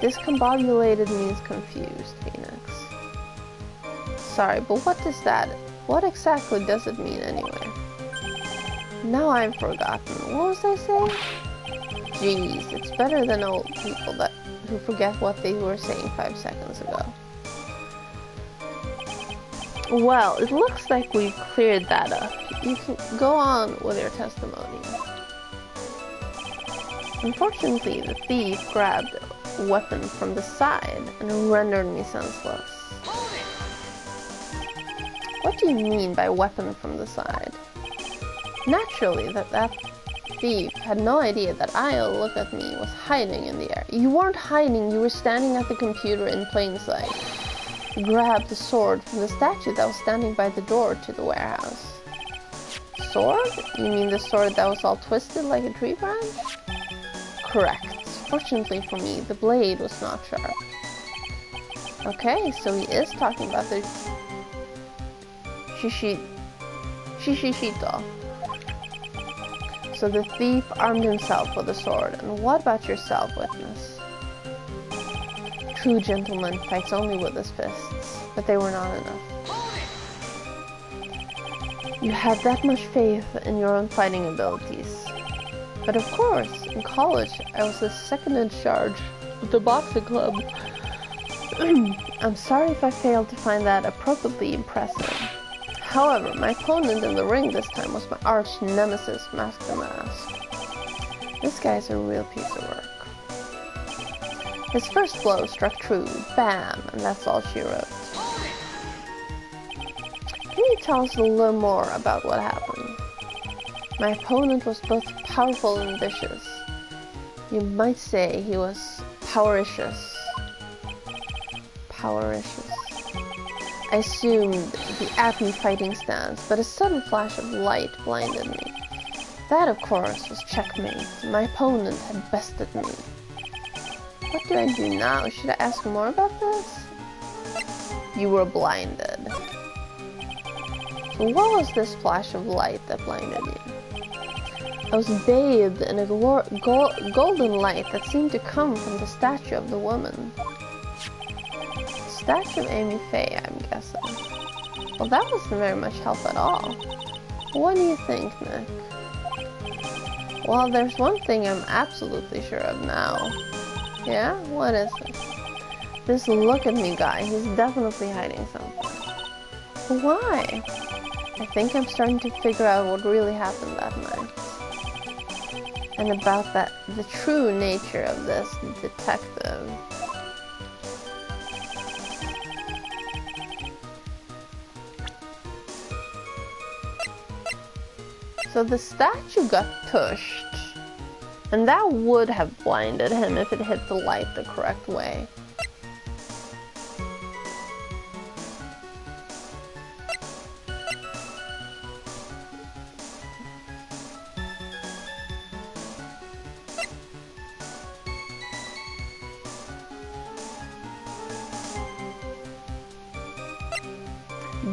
Discombobulated means confused, Phoenix. Sorry, but what exactly does it mean anyway? Now I've forgotten. What was I saying? Jeez, it's better than old people who forget what they were saying 5 seconds ago. Well, it looks like we've cleared that up. You can go on with your testimony. Unfortunately, the thief grabbed a weapon from the side and rendered me senseless. What do you mean by weapon from the side? Naturally, that thief had no idea that I'll look at me was hiding in the air. You weren't hiding, you were standing at the computer in plain sight. He grabbed the sword from the statue that was standing by the door to the warehouse. Sword? You mean the sword that was all twisted like a tree branch? Correct. Fortunately for me, the blade was not sharp. Okay, so he is talking about the Shishito. So the thief armed himself with a sword. And what about yourself, witness? True gentleman fights only with his fists, but they were not enough. You had that much faith in your own fighting abilities. But of course, in college, I was the second in charge of the boxing club. I'm sorry if I failed to find that appropriately impressive. However, my opponent in the ring this time was my arch nemesis, Mask the Mask. This guy's a real piece of work. His first blow struck true, bam, and that's all she wrote. Can you tell us a little more about what happened? My opponent was both powerful and vicious. You might say he was powericious. Powericious. I assumed the at-me fighting stance, but a sudden flash of light blinded me. That, of course, was checkmate. My opponent had bested me. What do I do now? Should I ask more about this? You were blinded. So what was this flash of light that blinded you? I was bathed in a golden light that seemed to come from the statue of the woman. Statue of Amy Faye, I'm guessing. Well, that wasn't very much help at all. What do you think, Nick? Well, there's one thing I'm absolutely sure of now. Yeah? What is it? This look at me guy, he's definitely hiding something. But why? I think I'm starting to figure out what really happened that night. And about the true nature of this detective. So the statue got pushed, and that would have blinded him if it hit the light the correct way.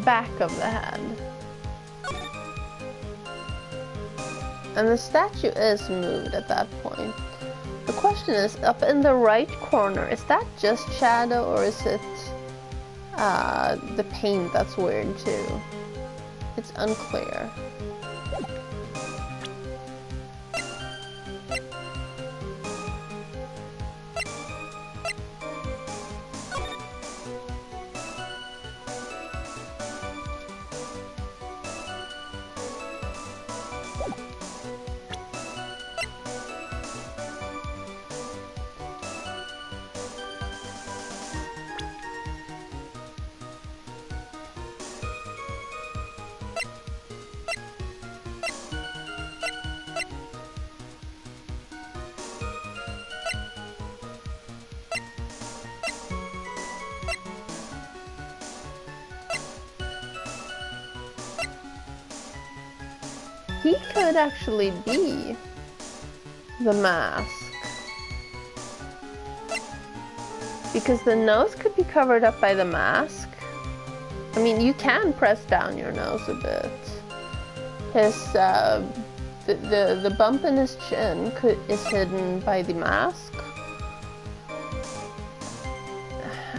Back of the head. And the statue is moved at that point. The question is, up in the right corner, is that just shadow or is it the paint that's weird too? It's unclear. he could actually be the mask. Because the nose could be covered up by the mask. I mean, you can press down your nose a bit. His, the bump in his chin is hidden by the mask.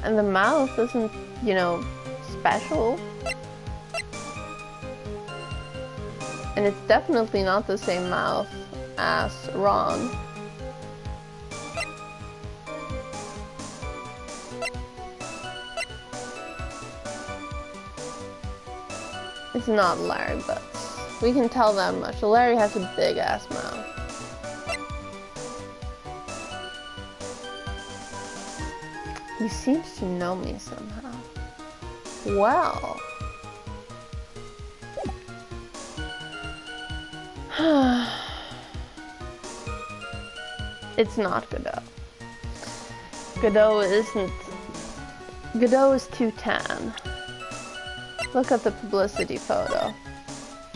And the mouth isn't, you know, special. And it's definitely not the same mouth as Ron. It's not Larry, but we can tell that much. Larry has a big ass mouth. He seems to know me somehow. Well. It's not Godot. Godot is too tan. Look at the publicity photo.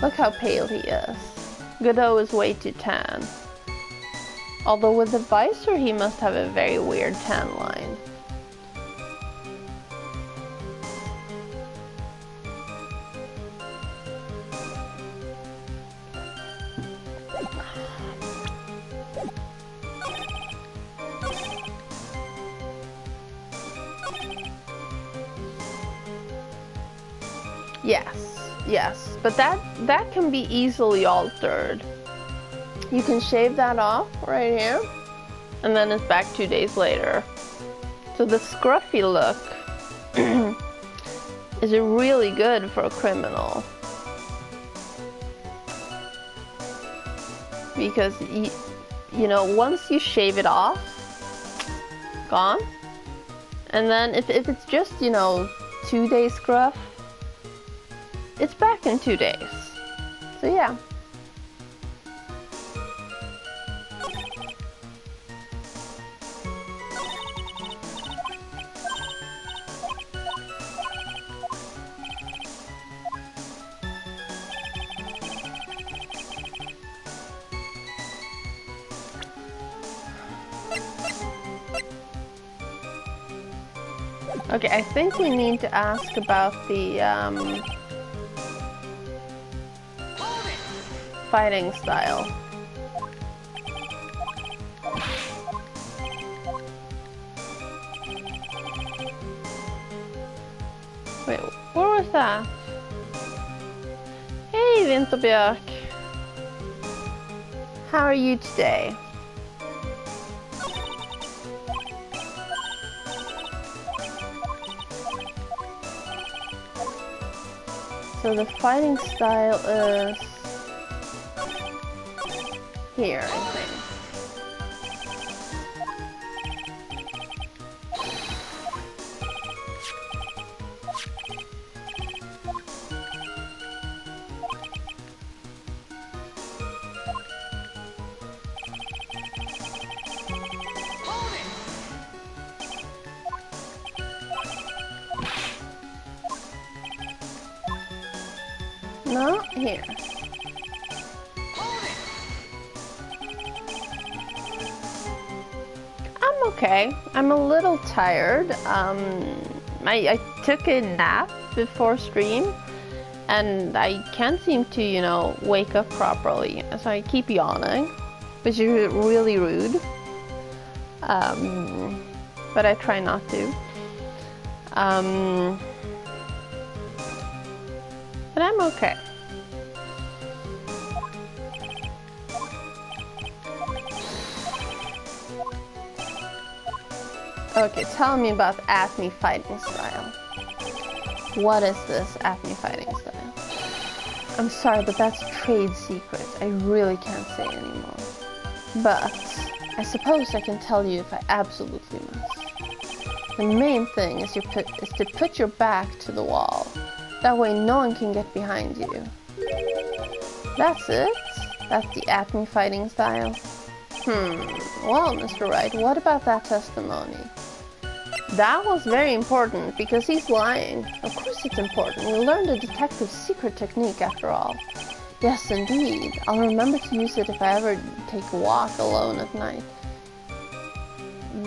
Look how pale he is. Godot is way too tan. Although with the visor he must have a very weird tan line. Yes, but that can be easily altered. You can shave that off right here, and then it's back 2 days later. So the scruffy look is really good for a criminal. Because, you know, once you shave it off, gone. And then if it's just, you know, 2 day scruff, it's back in 2 days. So yeah. Okay, I think we need to ask about the fighting style. Wait, what was that? Hey, Vinterbjörk. How are you today? So the fighting style is here, I think. No, here. I'm okay. I'm a little tired. I took a nap before stream, and I can't seem to, you know, wake up properly. So I keep yawning, which is really rude. But I try not to. But I'm okay. Okay, tell me about Acme fighting style. What is this Acme fighting style? I'm sorry, but that's trade secrets. I really can't say anymore. But I suppose I can tell you if I absolutely must. The main thing is to put your back to the wall. That way no one can get behind you. That's it? That's the Acme fighting style? Well, Mr. Wright, what about that testimony? That was very important, because he's lying. Of course it's important. You learned a detective's secret technique after all. Yes, indeed. I'll remember to use it if I ever take a walk alone at night.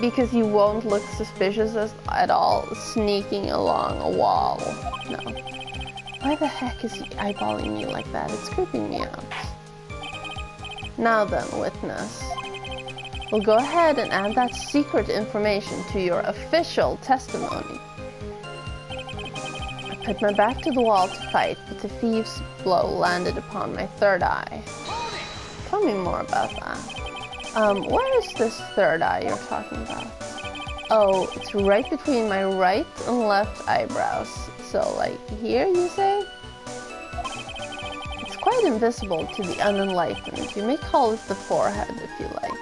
Because you won't look suspicious at all sneaking along a wall. No. Why the heck is he eyeballing me like that? It's creeping me out. Now then, witness. We'll go ahead and add that secret information to your official testimony. I put my back to the wall to fight, but the thief's blow landed upon my third eye. Tell me more about that. Where is this third eye you're talking about? Oh, it's right between my right and left eyebrows. So, like, here, you say? It's quite invisible to the unenlightened. You may call it the forehead if you like.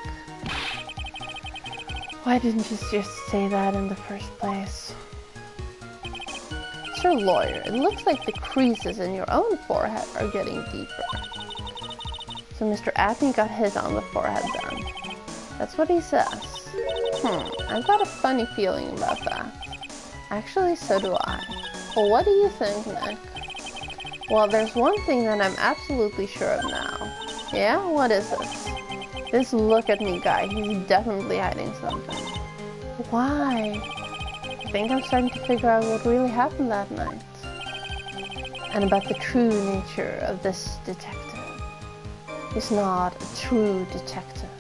Why didn't you just say that in the first place? Sir Lawyer, it looks like the creases in your own forehead are getting deeper. So Mr. Atney got his on the forehead then. That's what he says. I've got a funny feeling about that. Actually, so do I. Well, what do you think, Nick? Well, there's one thing that I'm absolutely sure of now. Yeah? What is it? This look at me guy, he's definitely hiding something. Why? I think I'm starting to figure out what really happened that night. And about the true nature of this detective. He's not a true detective.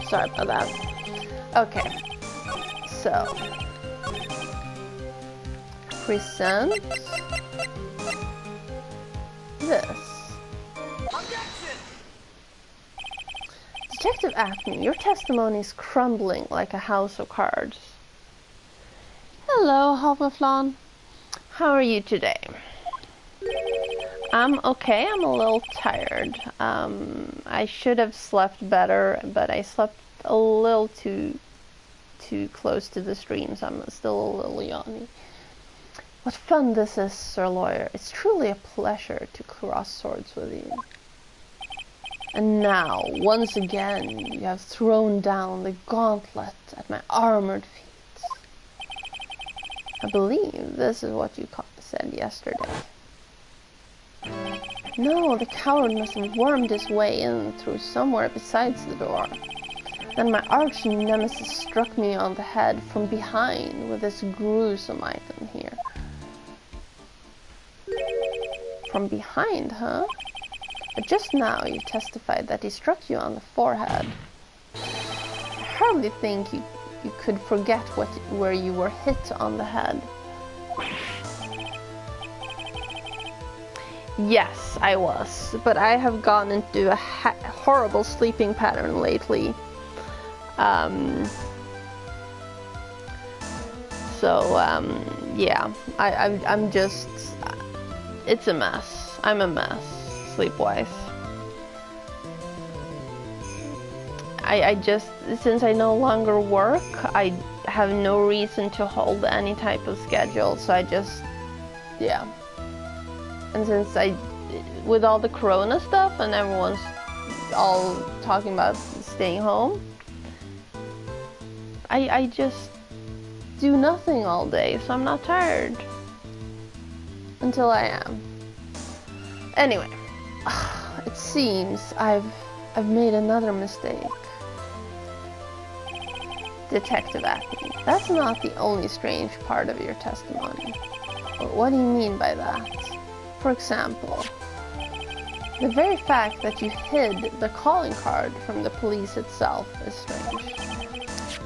Sorry about that. Okay. So. Present this. Detective Acme, your testimony is crumbling like a house of cards. Hello, Halvaflan. How are you today? I'm okay. I'm a little tired. I should have slept better, but I slept a little too close to the stream, so I'm still a little yawny. What fun this is, Sir Lawyer. It's truly a pleasure to cross swords with you. And now, once again, you have thrown down the gauntlet at my armored feet. I believe this is what you said yesterday. No, the coward must have wormed his way in through somewhere besides the door. Then my arch nemesis struck me on the head from behind with this gruesome item here. From behind, huh? But just now you testified that he struck you on the forehead. I hardly think you could forget where you were hit on the head. Yes, I was, but I have gone into a horrible sleeping pattern lately. Yeah, I'm just, it's a mess. I'm a mess, sleep-wise. I just, since I no longer work, I have no reason to hold any type of schedule, so I just, yeah. And since with all the corona stuff and everyone's all talking about staying home, I just do nothing all day, so I'm not tired. Until I am. Anyway, it seems I've made another mistake. Detective Acme, that's not the only strange part of your testimony. But what do you mean by that? For example, the very fact that you hid the calling card from the police itself is strange.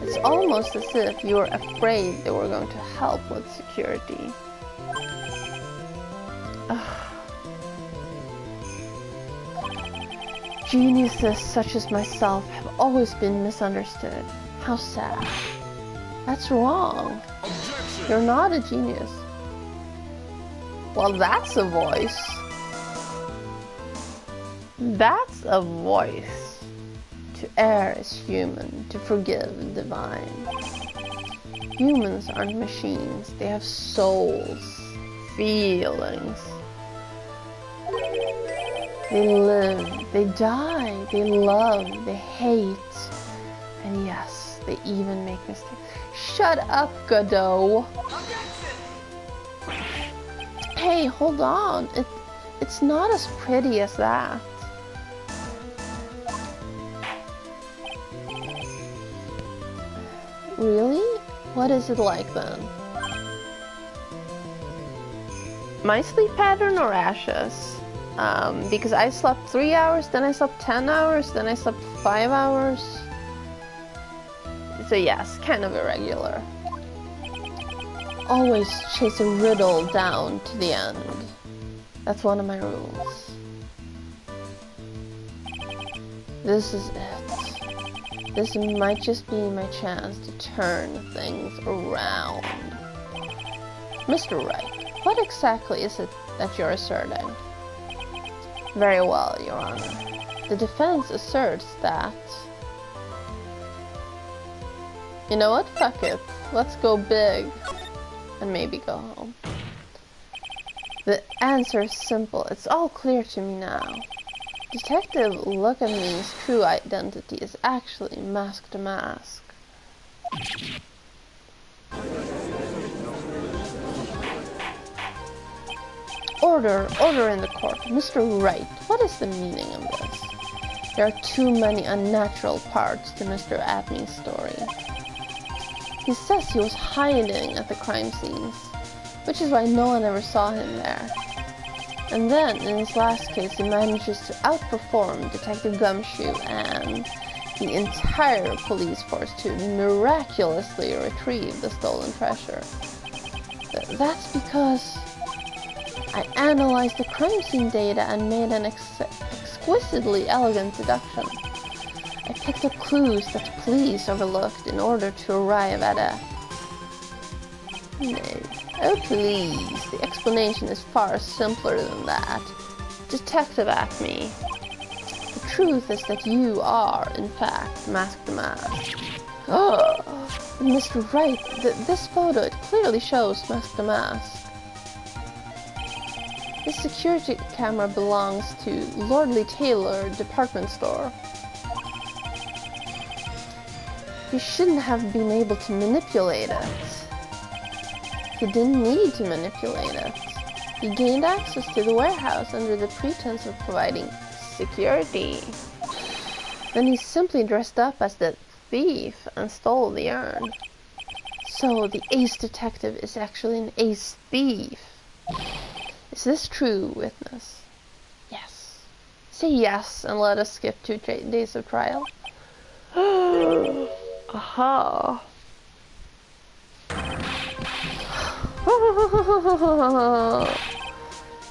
It's almost as if you were afraid they were going to help with security. Geniuses such as myself have always been misunderstood. How sad. That's wrong. You're not a genius. Well, that's a voice. That's a voice. To err is human, to forgive divine. Humans aren't machines. They have souls, feelings. They live, they die, they love, they hate. And yes, they even make mistakes. Shut up, Godot. Hey, hold on. It's not as pretty as that. Really? What is it like then? My sleep pattern or Ash's? Because I slept 3 hours, then I slept 10 hours, then I slept 5 hours. So yes, kind of irregular. Always chase a riddle down to the end. That's one of my rules. This is it. This might just be my chance to turn things around. Mr. Wright, what exactly is it that you're asserting? Very well, Your Honor. The defense asserts that... You know what? Fuck it. Let's go big. And maybe go home. The answer is simple. It's all clear to me now. Detective Look at Me's true identity is actually Mask to Mask. Order in the court. Mr. Wright, what is the meaning of this? There are too many unnatural parts to Mr. Atney's story. He says he was hiding at the crime scenes, which is why no one ever saw him there. And then, in his last case, he manages to outperform Detective Gumshoe and the entire police force to miraculously retrieve the stolen treasure. That's because I analyzed the crime scene data and made an exquisitely elegant deduction. I picked up clues that the police overlooked in order to arrive at a... No. Oh please, the explanation is far simpler than that. Detective Acme. The truth is that you are, in fact, Mask to Mask. Oh, Mr. Wright, this photo, it clearly shows Mask to Mask. This security camera belongs to Lordly Taylor department store. You shouldn't have been able to manipulate it. He didn't need to manipulate it. He gained access to the warehouse under the pretense of providing security. Then he simply dressed up as the thief and stole the urn. So the ace detective is actually an ace thief. Is this true, witness? Yes. Say yes and let us skip 2 days of trial. Aha.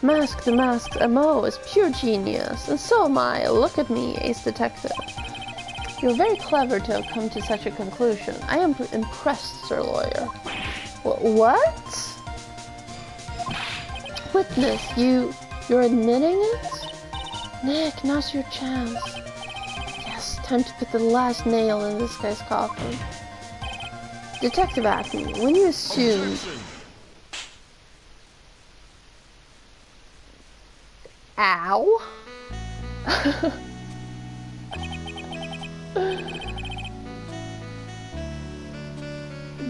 Mask to Mask's MO is pure genius, and so am I. Look at me, ace detective. You're very clever to have come to such a conclusion. I am impressed, Sir Lawyer. What? Witness, you're admitting it? Nick, now's your chance. Yes, time to put the last nail in this guy's coffin. Detective Acme, when you assumed... Ow!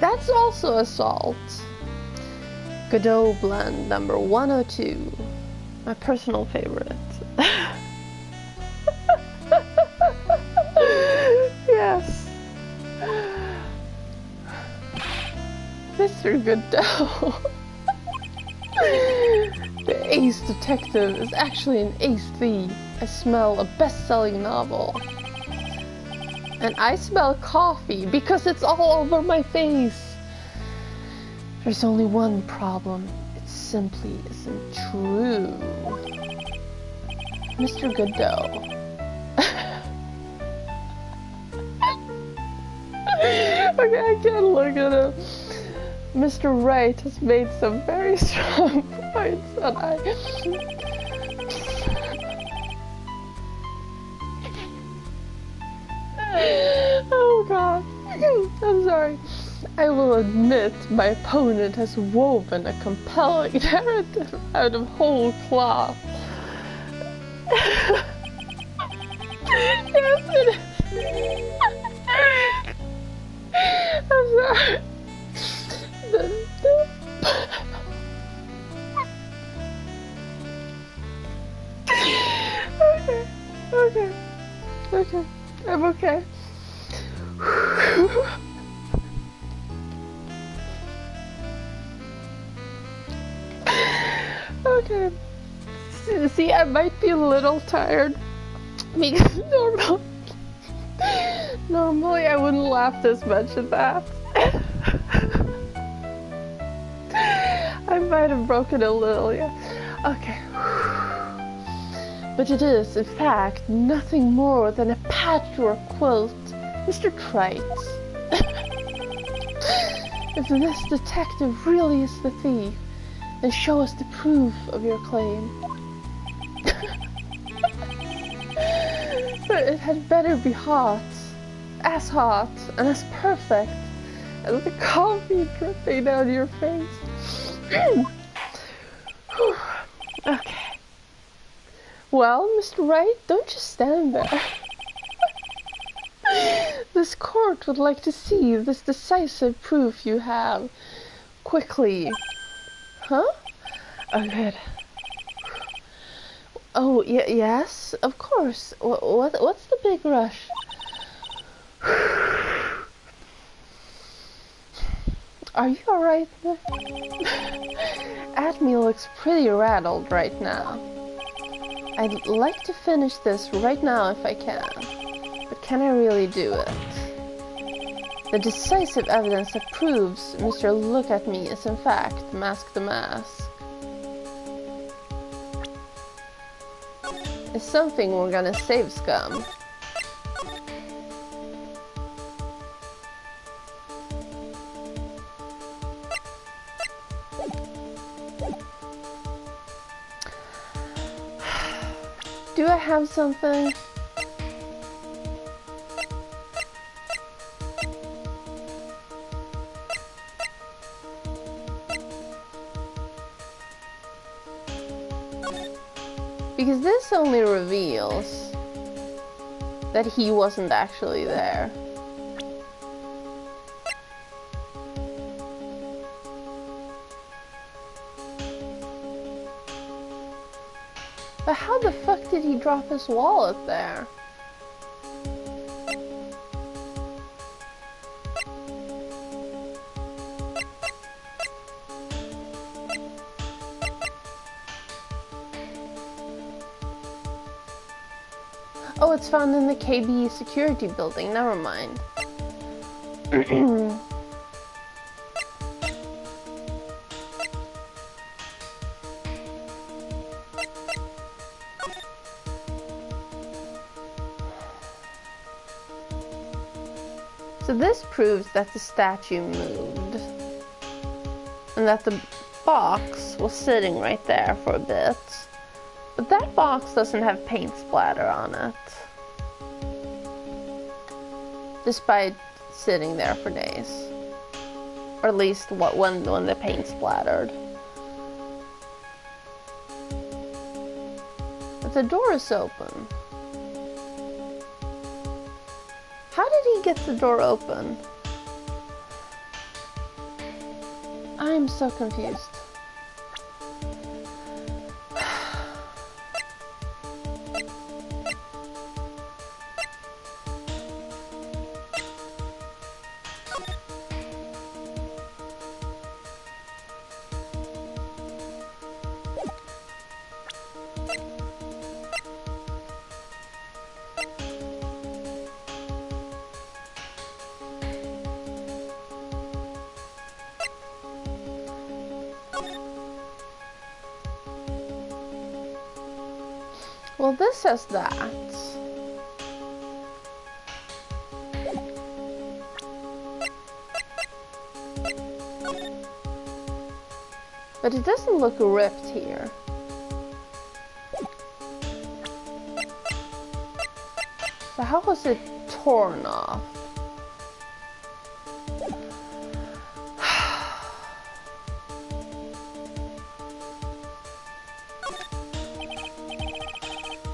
That's also assault. Godot blend number 102. My personal favorite. Yes. Mr. Godot. The ace detective is actually an ace thief. I smell a best-selling novel. And I smell coffee because it's all over my face. There's only one problem. It simply isn't true. Mr. Godot. Okay, I can't look at him. Mr. Wright has made some very strong points, and oh god. I'm sorry. I will admit my opponent has woven a compelling narrative out of whole cloth. Yes, it is. I'm sorry. Okay, I'm okay. Okay. See, I might be a little tired because normally I wouldn't laugh this much at that. I might have broken a little, yeah. Okay. But it is, in fact, nothing more than a patchwork quilt, Mr. Trite. If this detective really is the thief, then show us the proof of your claim. But it had better be hot, and as perfect as the coffee dripping down your face. Okay. Well, Mr. Wright, don't just stand there. This court would like to see this decisive proof you have. Quickly. Huh? Oh, good. Oh, yes, of course. What's the big rush? Are you alright? Admi looks pretty rattled right now. I'd like to finish this right now if I can. But can I really do it? The decisive evidence that proves Mr. Look at Me is in fact Mask the Mask is something we're gonna save, scum. Do I have something? Because this only reveals that he wasn't actually there. But how the fuck did he drop his wallet there? Oh, it's found in the KB security building. Never mind. So this proves that the statue moved. And that the box was sitting right there for a bit. But that box doesn't have paint splatter on it. Despite sitting there for days. Or at least when the paint splattered. But the door is open. How did he get the door open? I'm so confused. Well, this says that. But it doesn't look ripped here. So how was it torn off?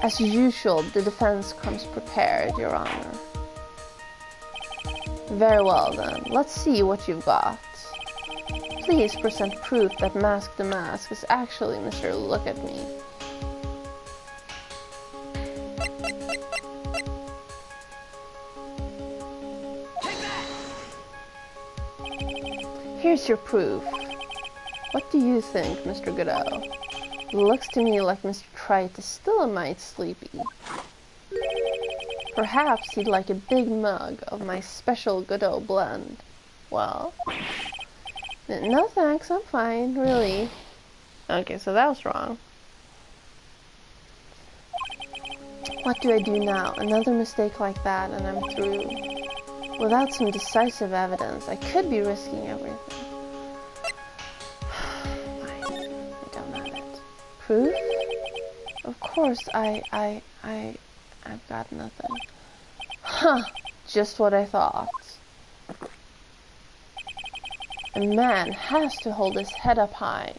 As usual, the defense comes prepared, Your Honor. Very well then, let's see what you've got. Please present proof that Mask the Mask is actually Mr. Look at Me. Here's your proof. What do you think, Mr. Godot? It looks to me like Mr. Trite is still a mite sleepy. Perhaps he'd like a big mug of my special Godot blend. Well, no thanks, I'm fine, really. Okay, so that was wrong. What do I do now? Another mistake like that and I'm through. Without some decisive evidence, I could be risking everything. Fine, I don't have it. Proof? Of course, I've got nothing. Huh, just what I thought. A man has to hold his head up high,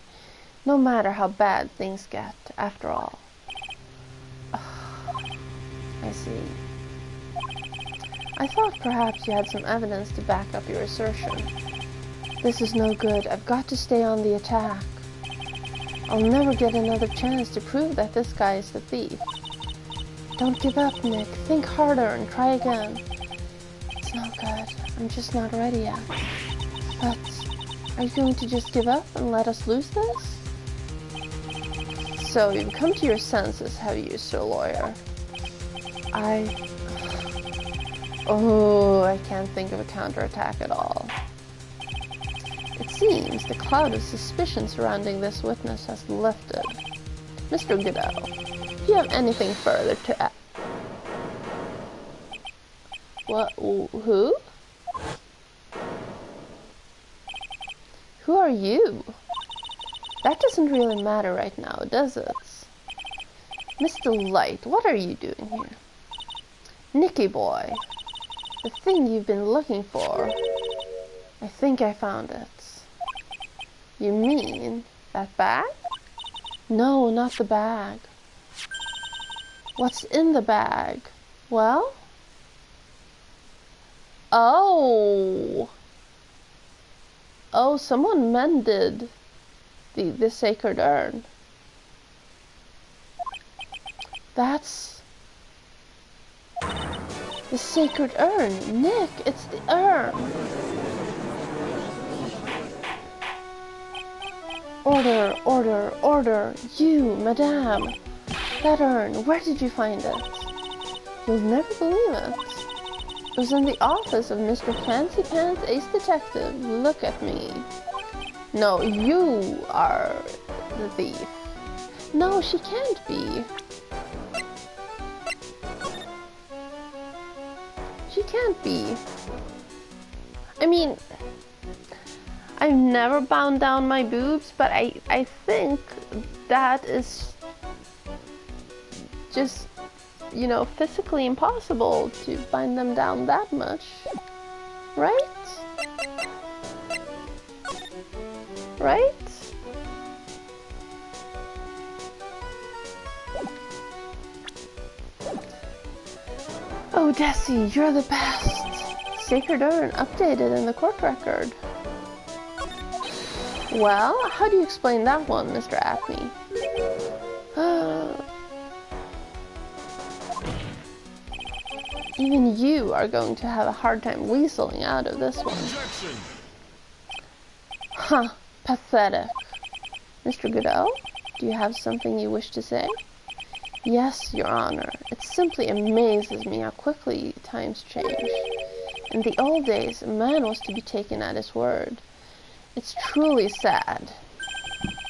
no matter how bad things get, after all. I see. I thought perhaps you had some evidence to back up your assertion. This is no good. I've got to stay on the attack. I'll never get another chance to prove that this guy is the thief. Don't give up, Nick. Think harder and try again. It's no good. I'm just not ready yet. But are you going to just give up and let us lose this? So you've come to your senses, have you, Sir Lawyer? Oh, I can't think of a counterattack at all. It seems the cloud of suspicion surrounding this witness has lifted. Mr. Godot, do you have anything further to add? What? Who? Who are you? That doesn't really matter right now, does it? Mr. Light, what are you doing here? Nicky boy, the thing you've been looking for. I think I found it. You mean that bag? No, not the bag. What's in the bag? Well? Oh! Oh, someone mended the sacred urn. That's the sacred urn. Nick, it's the urn. Order, order, order. You, madame. That urn, where did you find it? You'll never believe it. It was in the office of Mr. Fancy Pants Ace Detective. Look at me. No, you are the thief. No, she can't be. She can't be. I mean, I've never bound down my boobs, but I think that is just, you know, physically impossible to bind them down that much. Right? Right? Oh, Desi, you're the best. Sacred urn updated in the court record. Well, how do you explain that one, Mr. Atney? Even you are going to have a hard time weaseling out of this one. Huh, pathetic. Mr. Godot, do you have something you wish to say? Yes, Your Honor. It simply amazes me how quickly times change. In the old days, a man was to be taken at his word. It's truly sad.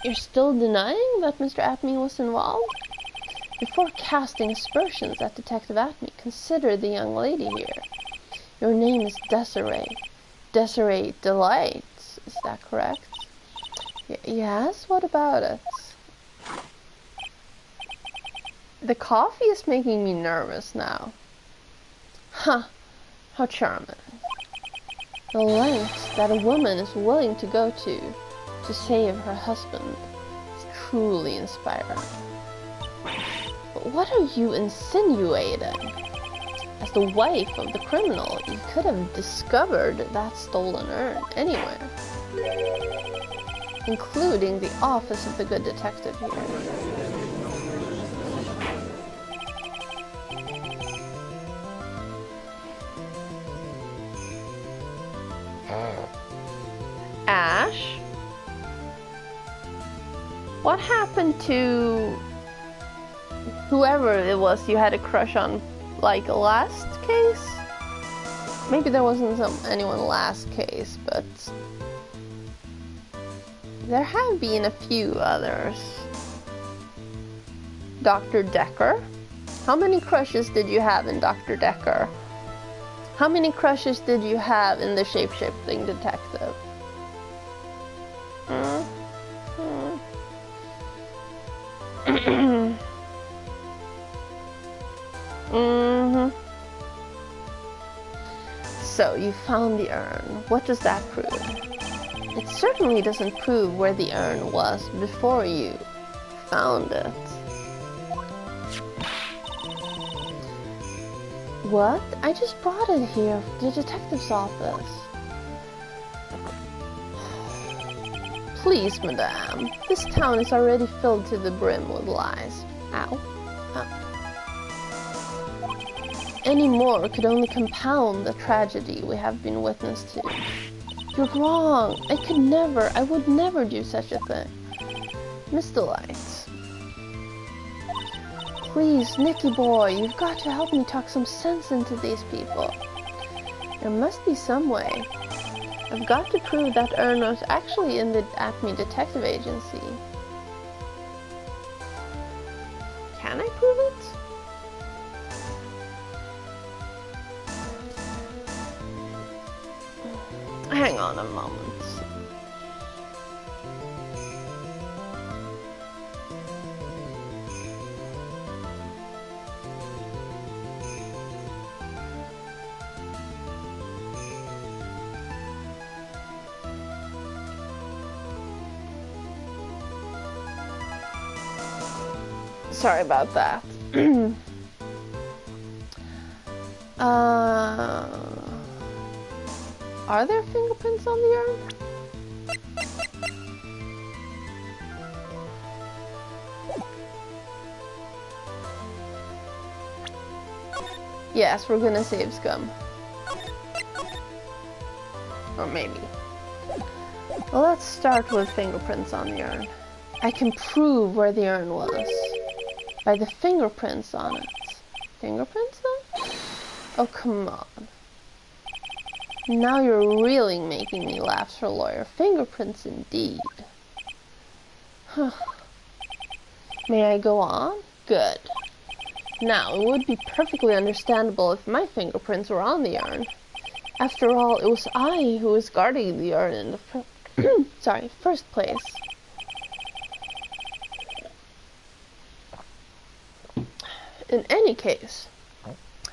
You're still denying that Mr. Atney was involved? Before casting aspersions at Detective Atney, consider the young lady here. Your name is Desiree. Desiree Delight, is that correct? Yes, what about it? The coffee is making me nervous now. Huh, how charming. The lengths that a woman is willing to go to save her husband is truly inspiring. But what are you insinuating? As the wife of the criminal, you could have discovered that stolen urn anywhere, including the office of the good detective here. Ash? What happened to whoever it was you had a crush on, like, last case? Maybe there wasn't anyone last case, but there have been a few others. Dr. Decker? How many crushes did you have in Dr. Decker? How many crushes did you have in the shape-shifting detective? So, you found the urn. What does that prove? It certainly doesn't prove where the urn was before you found it. What? I just brought it here to the detective's office. Please, madame. This town is already filled to the brim with lies. Ow. Ow. Any more could only compound the tragedy we have been witness to. You're wrong. I would never do such a thing. Miss Delight. Please, Nicky boy, you've got to help me talk some sense into these people. There must be some way. I've got to prove that urn was actually in the Acme Detective Agency. Can I prove it? Hang on a moment. Sorry about that. Are there fingerprints on the urn? Yes, we're gonna save scum. Or maybe. Well, let's start with fingerprints on the urn. I can prove where the urn was by the fingerprints on it. Fingerprints, though? Oh, come on. Now you're really making me laugh, Sir Lawyer. Fingerprints indeed. Huh. May I go on? Good. Now, it would be perfectly understandable if my fingerprints were on the urn. After all, it was I who was guarding the urn in the first place. In any case,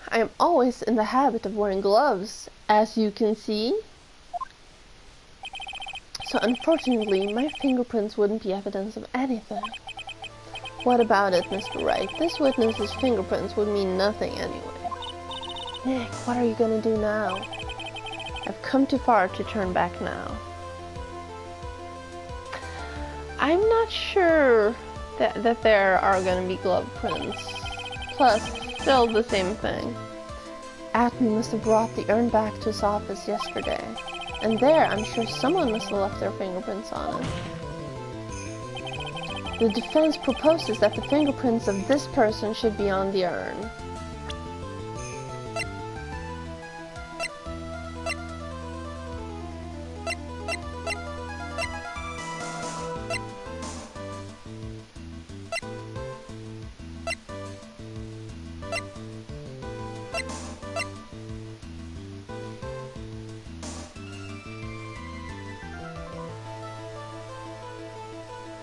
I am always in the habit of wearing gloves, as you can see. So unfortunately, my fingerprints wouldn't be evidence of anything. What about it, Mr. Wright? This witness's fingerprints would mean nothing anyway. Nick, what are you gonna do now? I've come too far to turn back now. I'm not sure that there are gonna be glove prints. Plus, still the same thing. Acme must have brought the urn back to his office yesterday. And there, I'm sure someone must have left their fingerprints on it. The defense proposes that the fingerprints of this person should be on the urn.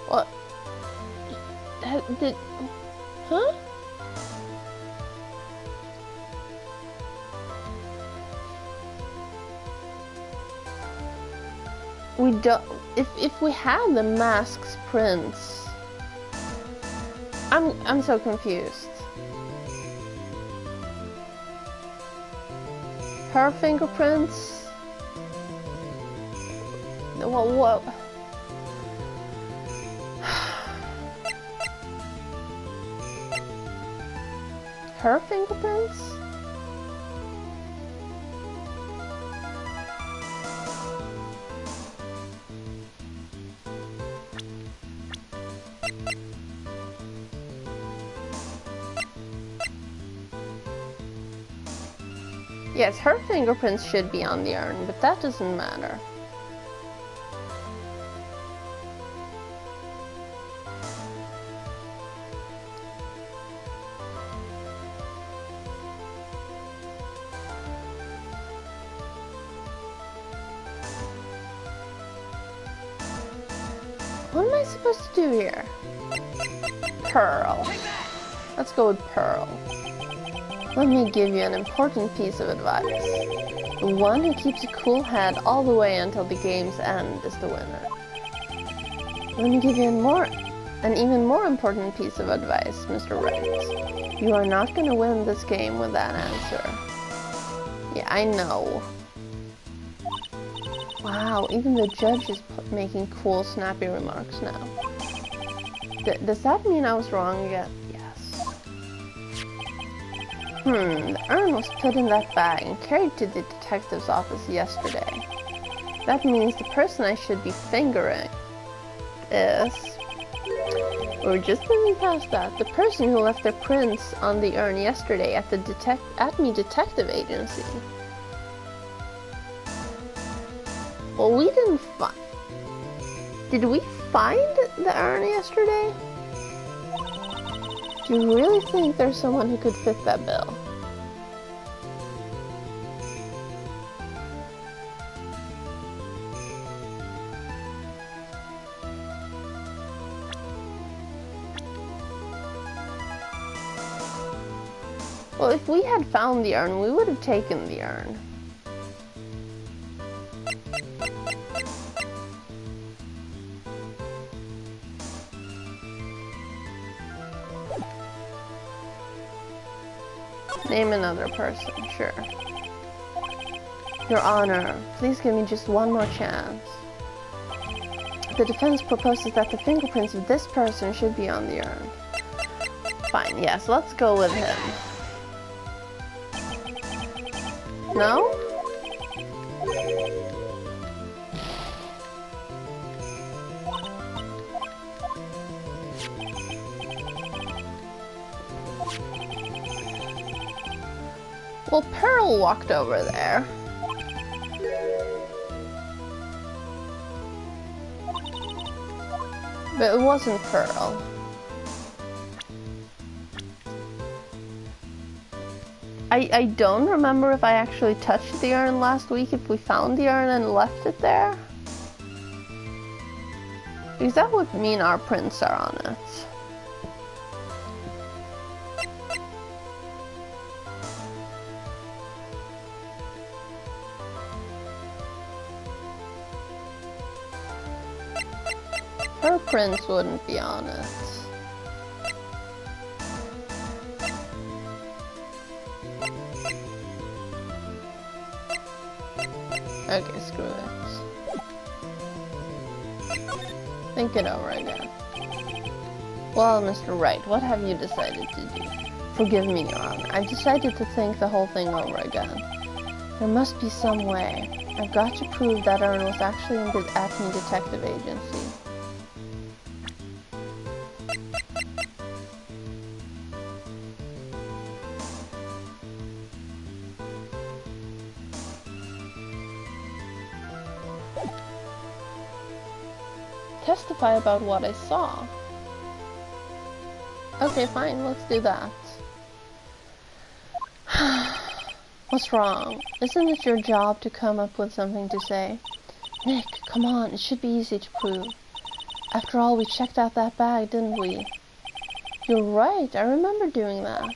What? Huh? We don't. If we have the mask's prints, I'm so confused. Her fingerprints. What? Her fingerprints? Yes, her fingerprints should be on the urn, but that doesn't matter. What am I supposed to do here? Pearl. Let's go with Pearl. Let me give you an important piece of advice. The one who keeps a cool head all the way until the game's end is the winner. Let me give you an even more important piece of advice, Mr. Wright. You are not going to win this game with that answer. Yeah, I know. Wow, even the judge is making cool, snappy remarks now. Does that mean I was wrong yet? Yes. The urn was put in that bag and carried to the detective's office yesterday. That means the person I should be fingering is... We're just moving past that. The person who left their prints on the urn yesterday at the Acme Detective Agency. Well, we didn't find... Did we find the urn yesterday? Do you really think there's someone who could fit that bill? Well, if we had found the urn, we would have taken the urn. Name another person, sure. Your Honor, please give me just one more chance. The defense proposes that the fingerprints of this person should be on the urn. Fine, yes, let's go with him. No? Well, Pearl walked over there. But it wasn't Pearl. I don't remember if I actually touched the urn last week, if we found the urn and left it there. Because that would mean our prints are on it. Her prints wouldn't be on it. Okay, screw it. Think it over again. Well, Mr. Wright, what have you decided to do? Forgive me, Your Honor. I've decided to think the whole thing over again. There must be some way. I've got to prove that urn was actually in the Acme Detective Agency. Testify about what I saw. Okay, fine, let's do that. What's wrong? Isn't it your job to come up with something to say? Nick, come on, it should be easy to prove. After all, we checked out that bag, didn't we? You're right, I remember doing that.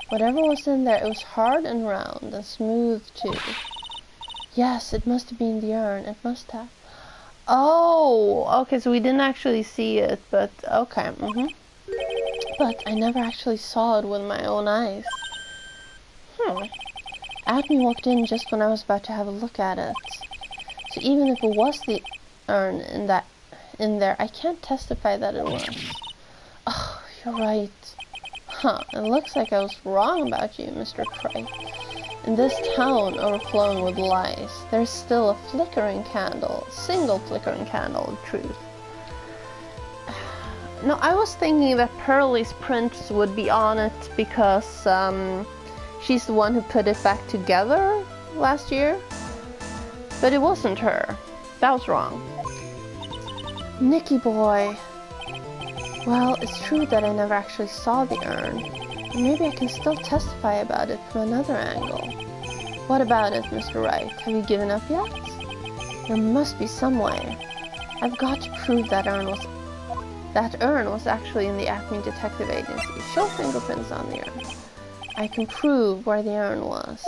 Whatever was in there, it was hard and round and smooth too. Yes, it must have been the urn, it must have. Oh, okay, so we didn't actually see it, but okay, But I never actually saw it with my own eyes. Acme walked in just when I was about to have a look at it. So even if it was the urn in there, I can't testify that it was. Oh, you're right. It looks like I was wrong about you, Mr. Craig. In this town overflowing with lies, there's still a flickering candle, single flickering candle of truth. No, I was thinking that Pearlie's prints would be on it because She's the one who put it back together last year. But it wasn't her. That was wrong. Nicky boy. Well, it's true that I never actually saw the urn. Maybe I can still testify about it from another angle. What about it, Mr. Wright? Have you given up yet? There must be some way. I've got to prove that urn was actually in the Acme Detective Agency. Show fingerprints on the urn. I can prove where the urn was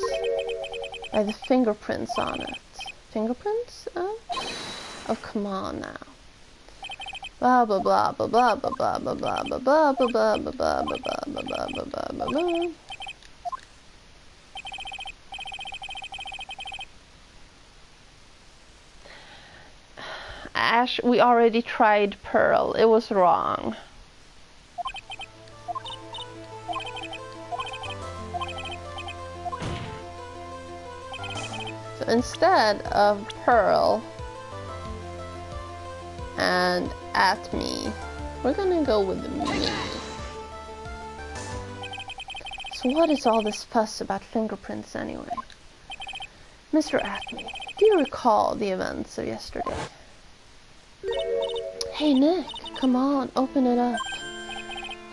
by the fingerprints on it. Fingerprints? Oh, come on now. Blah blah blah blah blah blah blah blah blah blah blah blah blah blah blah blah blah blah blah blah. Ash, we already tried Pearl. It was wrong. So instead of Pearl and at me, we're gonna go with me. So what is all this fuss about fingerprints anyway? Mr. Atme, do you recall the events of yesterday? Hey Nick, come on, open it up.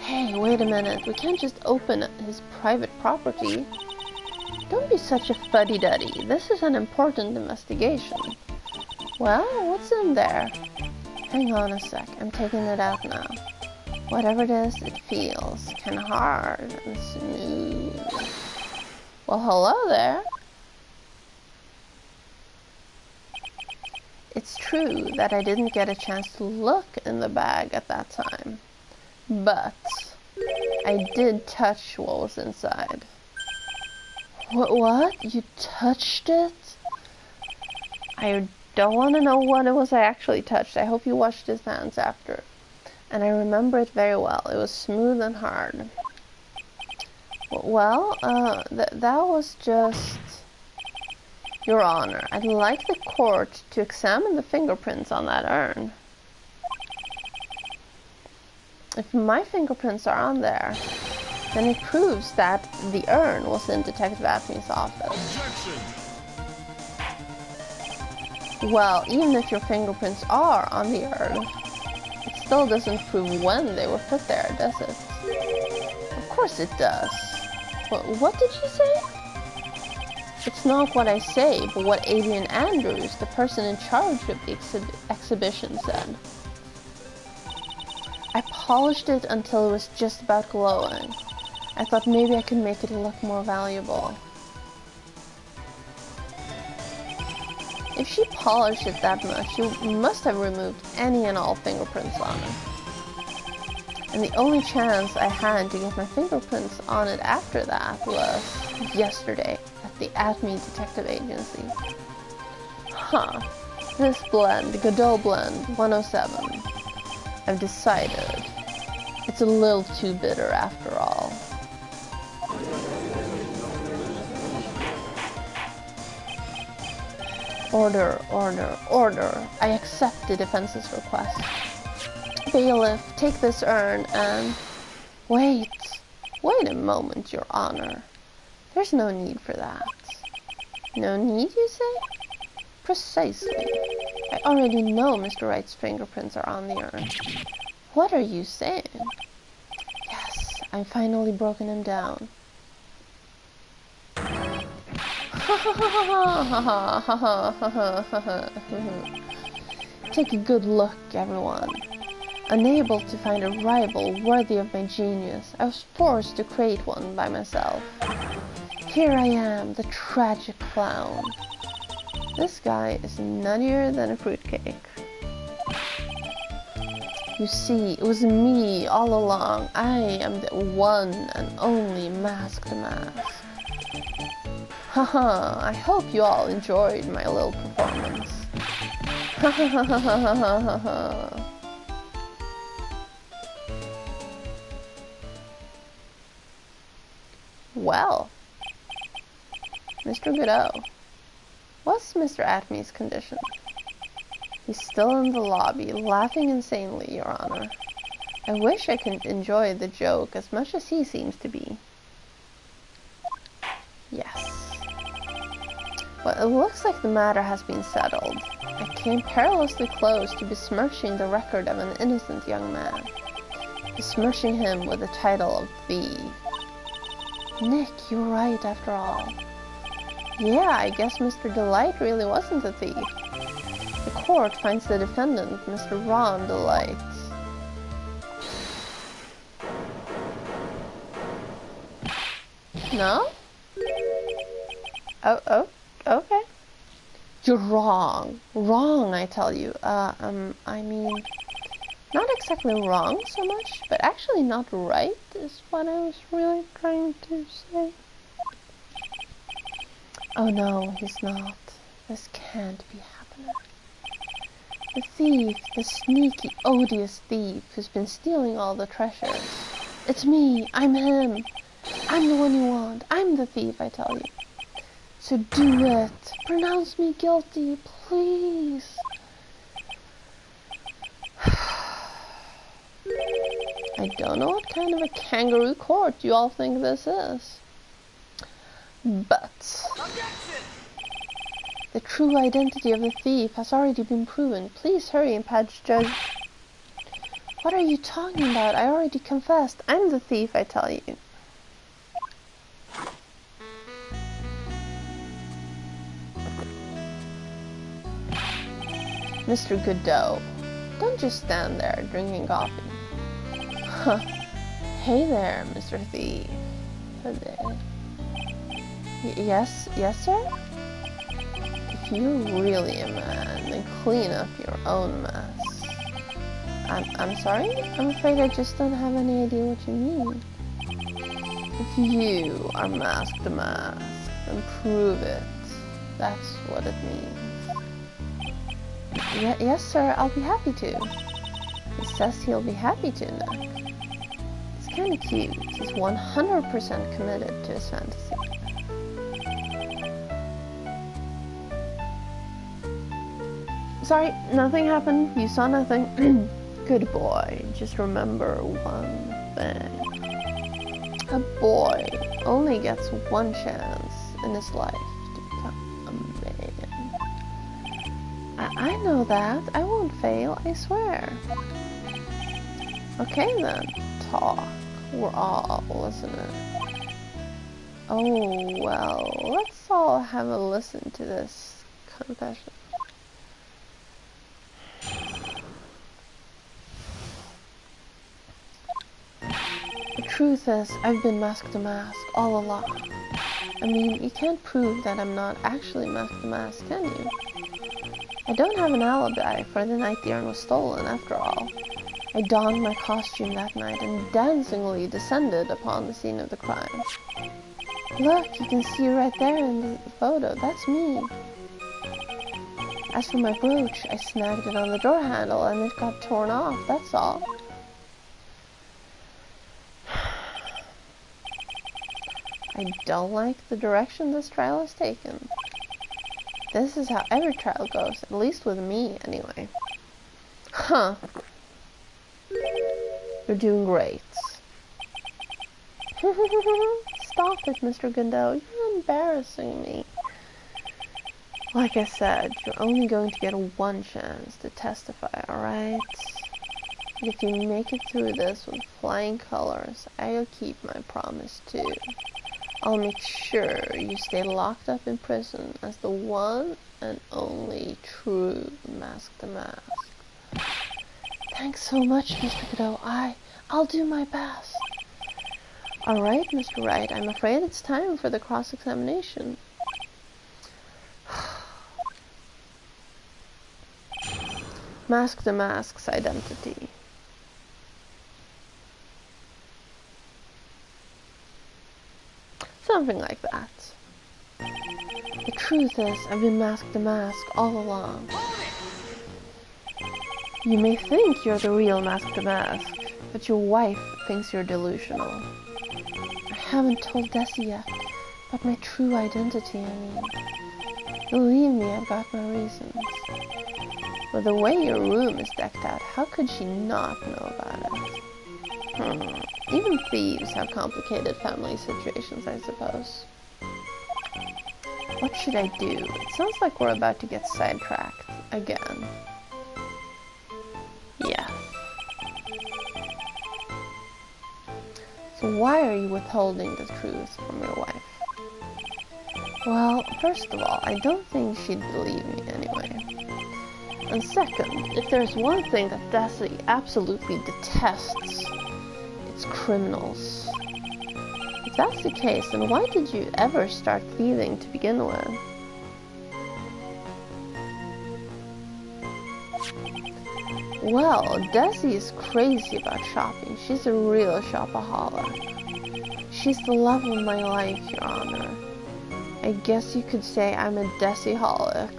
Hey, wait a minute, we can't just open his private property. Don't be such a fuddy-duddy, this is an important investigation. Well, what's in there? Hang on a sec, I'm taking it out now. Whatever it is, it feels kinda hard and smooth. Well, hello there. It's true that I didn't get a chance to look in the bag at that time, but I did touch what was inside. What? You touched it? I don't want to know what it was I actually touched. I hope you washed his hands after. And I remember it very well. It was smooth and hard. Well, that was just... Your Honor, I'd like the court to examine the fingerprints on that urn. If my fingerprints are on there, then it proves that the urn was in Detective Atme's office. Well, even if your fingerprints are on the urn, it still doesn't prove when they were put there, does it? Of course it does. What did you say? It's not what I say, but what Adrian Andrews, the person in charge of the exhibition, said. I polished it until it was just about glowing. I thought maybe I could make it look more valuable. If she polished it that much, she must have removed any and all fingerprints on it. And the only chance I had to get my fingerprints on it after that was yesterday at the Acme Detective Agency. Huh. This blend, Godot Blend 107, I've decided it's a little too bitter after all. Order, order, order. I accept the defense's request. Bailiff, take this urn and... Wait a moment, Your Honor. There's no need for that. No need, you say? Precisely. I already know Mr. Wright's fingerprints are on the urn. What are you saying? Yes, I've finally broken him down. Take a good look, everyone. Unable to find a rival worthy of my genius, I was forced to create one by myself. Here I am, the tragic clown. This guy is nuttier than a fruitcake. You see, it was me all along. I am the one and only masked mask. Haha, I hope you all enjoyed my little performance. Hahaha. Well, Mr. Godot, what's Mr. Atme's condition? He's still in the lobby, laughing insanely, Your Honor. I wish I could enjoy the joke as much as he seems to be. Yes. Well, it looks like the matter has been settled. I came perilously close to besmirching the record of an innocent young man. Besmirching him with the title of thief. Nick, you were right after all. Yeah, I guess Mr. Delight really wasn't a thief. The court finds the defendant, Mr. Ron Delight. No? Oh, okay. You're wrong. Wrong, I tell you. I mean, not exactly wrong so much, but actually not right is what I was really trying to say. Oh no, he's not. This can't be happening. The thief, the sneaky, odious thief who's been stealing all the treasures. It's me, I'm him. I'm the one you want. I'm the thief, I tell you. So do it. Pronounce me guilty, please. I don't know what kind of a kangaroo court you all think this is. But the true identity of the thief has already been proven. Please hurry and patch Judge. What are you talking about? I already confessed. I'm the thief, I tell you. Mr. Godot, don't just stand there drinking coffee. Huh. Hey there, Mr. Thief. Hello. Yes, sir? If you're really a man, then clean up your own mess. I'm sorry? I'm afraid I just don't have any idea what you mean. If you are masked the mask, then prove it. That's what it means. Yes, sir, I'll be happy to. He says he'll be happy to, Nick. It's kind of cute. He's 100% committed to his fantasy. Sorry, nothing happened. You saw nothing. Good boy. Just remember one thing. A boy only gets one chance in his life to become a man. I know that. I won't fail, I swear. Okay then, talk. We're all listening. Oh, well, let's all have a listen to this confession. The truth is, I've been Mask to Mask all along. I mean, you can't prove that I'm not actually Mask to Mask, can you? I don't have an alibi for the night the urn was stolen, after all. I donned my costume that night and dancingly descended upon the scene of the crime. Look, you can see right there in the photo, that's me. As for my brooch, I snagged it on the door handle and it got torn off, that's all. I don't like the direction this trial has taken. This is how every trial goes, at least with me, anyway. Huh. You're doing great. Stop it, Mr. Godot. You're embarrassing me. Like I said, you're only going to get one chance to testify, alright? If you make it through this with flying colors, I'll keep my promise too. I'll make sure you stay locked up in prison as the one and only true Mask to Mask. Thanks so much, Mr. Godot. I'll do my best. Alright, Mr. Wright, I'm afraid it's time for the cross-examination. Mask to Mask's identity. Something like that. The truth is, I've been Mask to Mask all along. You may think you're the real Mask to Mask, but your wife thinks you're delusional. I haven't told Desi yet, but my true identity, I mean. Believe me, I've got my reasons. With the way your room is decked out, how could she not know about it? Even thieves have complicated family situations, I suppose. What should I do? It sounds like we're about to get sidetracked again. Yeah. So why are you withholding the truth from your wife? Well, first of all, I don't think she'd believe me anyway. And second, if there's one thing that Desi absolutely detests, it's criminals. If that's the case, then why did you ever start thieving to begin with? Well, Desi is crazy about shopping. She's a real shopaholic. She's the love of my life, Your Honor. I guess you could say I'm a Desi-holic.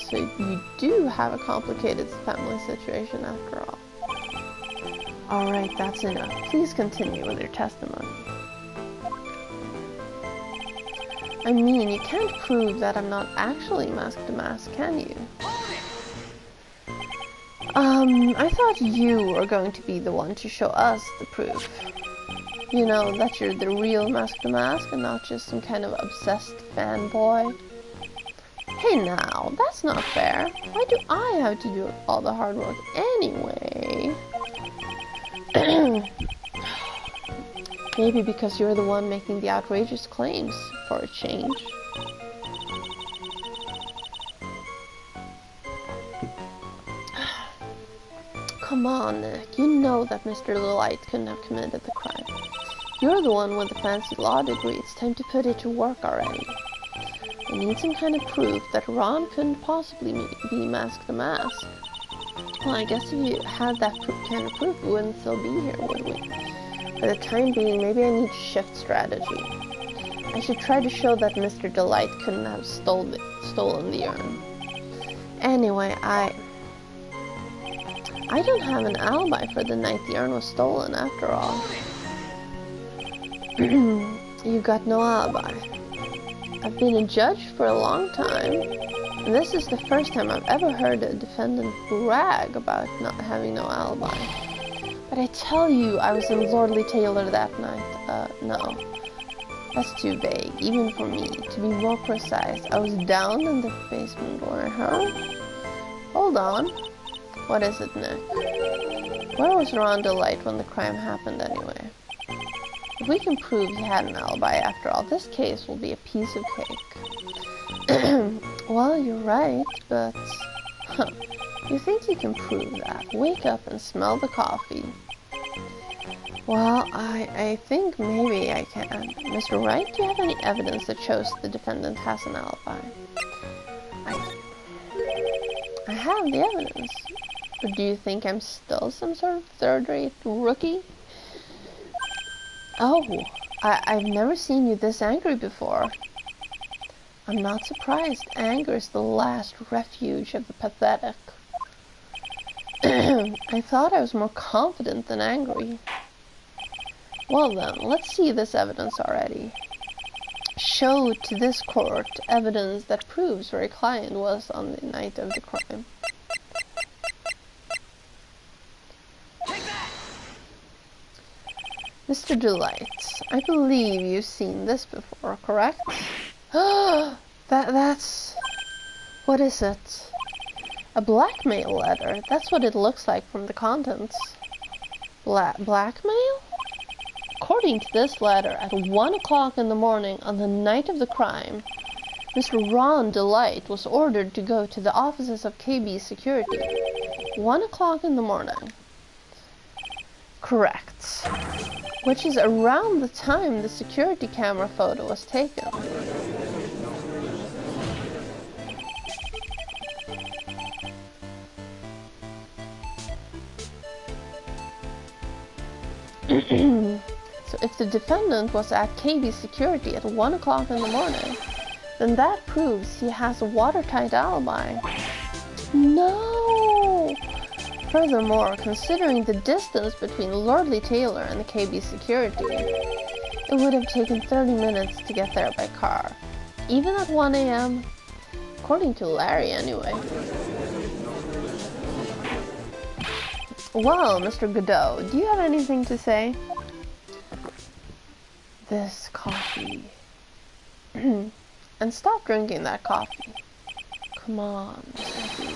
So you do have a complicated family situation after all. Alright, that's enough. Please continue with your testimony. I mean, you can't prove that I'm not actually Mask to Mask, can you? I thought you were going to be the one to show us the proof. You know, that you're the real Mask to Mask and not just some kind of obsessed fanboy. Hey now, that's not fair. Why do I have to do all the hard work anyway? Maybe because you're the one making the outrageous claims for a change. Come on, Nick. You know that Mr. Delight couldn't have committed the crime. You're the one with the fancy law degree. It's time to put it to work already. I need some kind of proof that Ron couldn't possibly be Mask to Mask. Well, I guess if you had that kind of proof, we wouldn't still be here, would we? For the time being, maybe I need to shift strategy. I should try to show that Mr. Delight couldn't have stolen the urn. Anyway, I don't have an alibi for the night the urn was stolen, after all. You got no alibi. I've been a judge for a long time, and this is the first time I've ever heard a defendant brag about not having no alibi. But I tell you, I was in Lordly Taylor that night. No. That's too vague, even for me. To be more precise, I was down in the basement door, huh? Hold on. What is it, Nick? Where was Ron Delight when the crime happened anyway? If we can prove he had an alibi after all, this case will be a piece of cake. Well, you're right, but... You think you can prove that? Wake up and smell the coffee. Well, I think maybe I can. Mr. Wright, do you have any evidence that shows the defendant has an alibi? I have the evidence. Or do you think I'm still some sort of third-rate rookie? Oh, I've never seen you this angry before. I'm not surprised. Anger is the last refuge of the pathetic. I thought I was more confident than angry. Well then, let's see this evidence already. Show to this court evidence that proves where a client was on the night of the crime. Mr. Delight, I believe you've seen this before, correct? That's... What is it? A blackmail letter. That's what it looks like from the contents. Blackmail? According to this letter, at 1 o'clock in the morning on the night of the crime, Mr. Ron Delight was ordered to go to the offices of KB Security. 1 o'clock in the morning. Correct. Which is around the time the security camera photo was taken. So if the defendant was at KB Security at 1 o'clock in the morning, then that proves he has a watertight alibi. No! Furthermore, considering the distance between Lordly Taylor and the KB Security, it would have taken 30 minutes to get there by car. Even at 1 a.m., according to Larry anyway. Well, Mr. Godot, do you have anything to say? This coffee. And stop drinking that coffee. Come on, Snappy.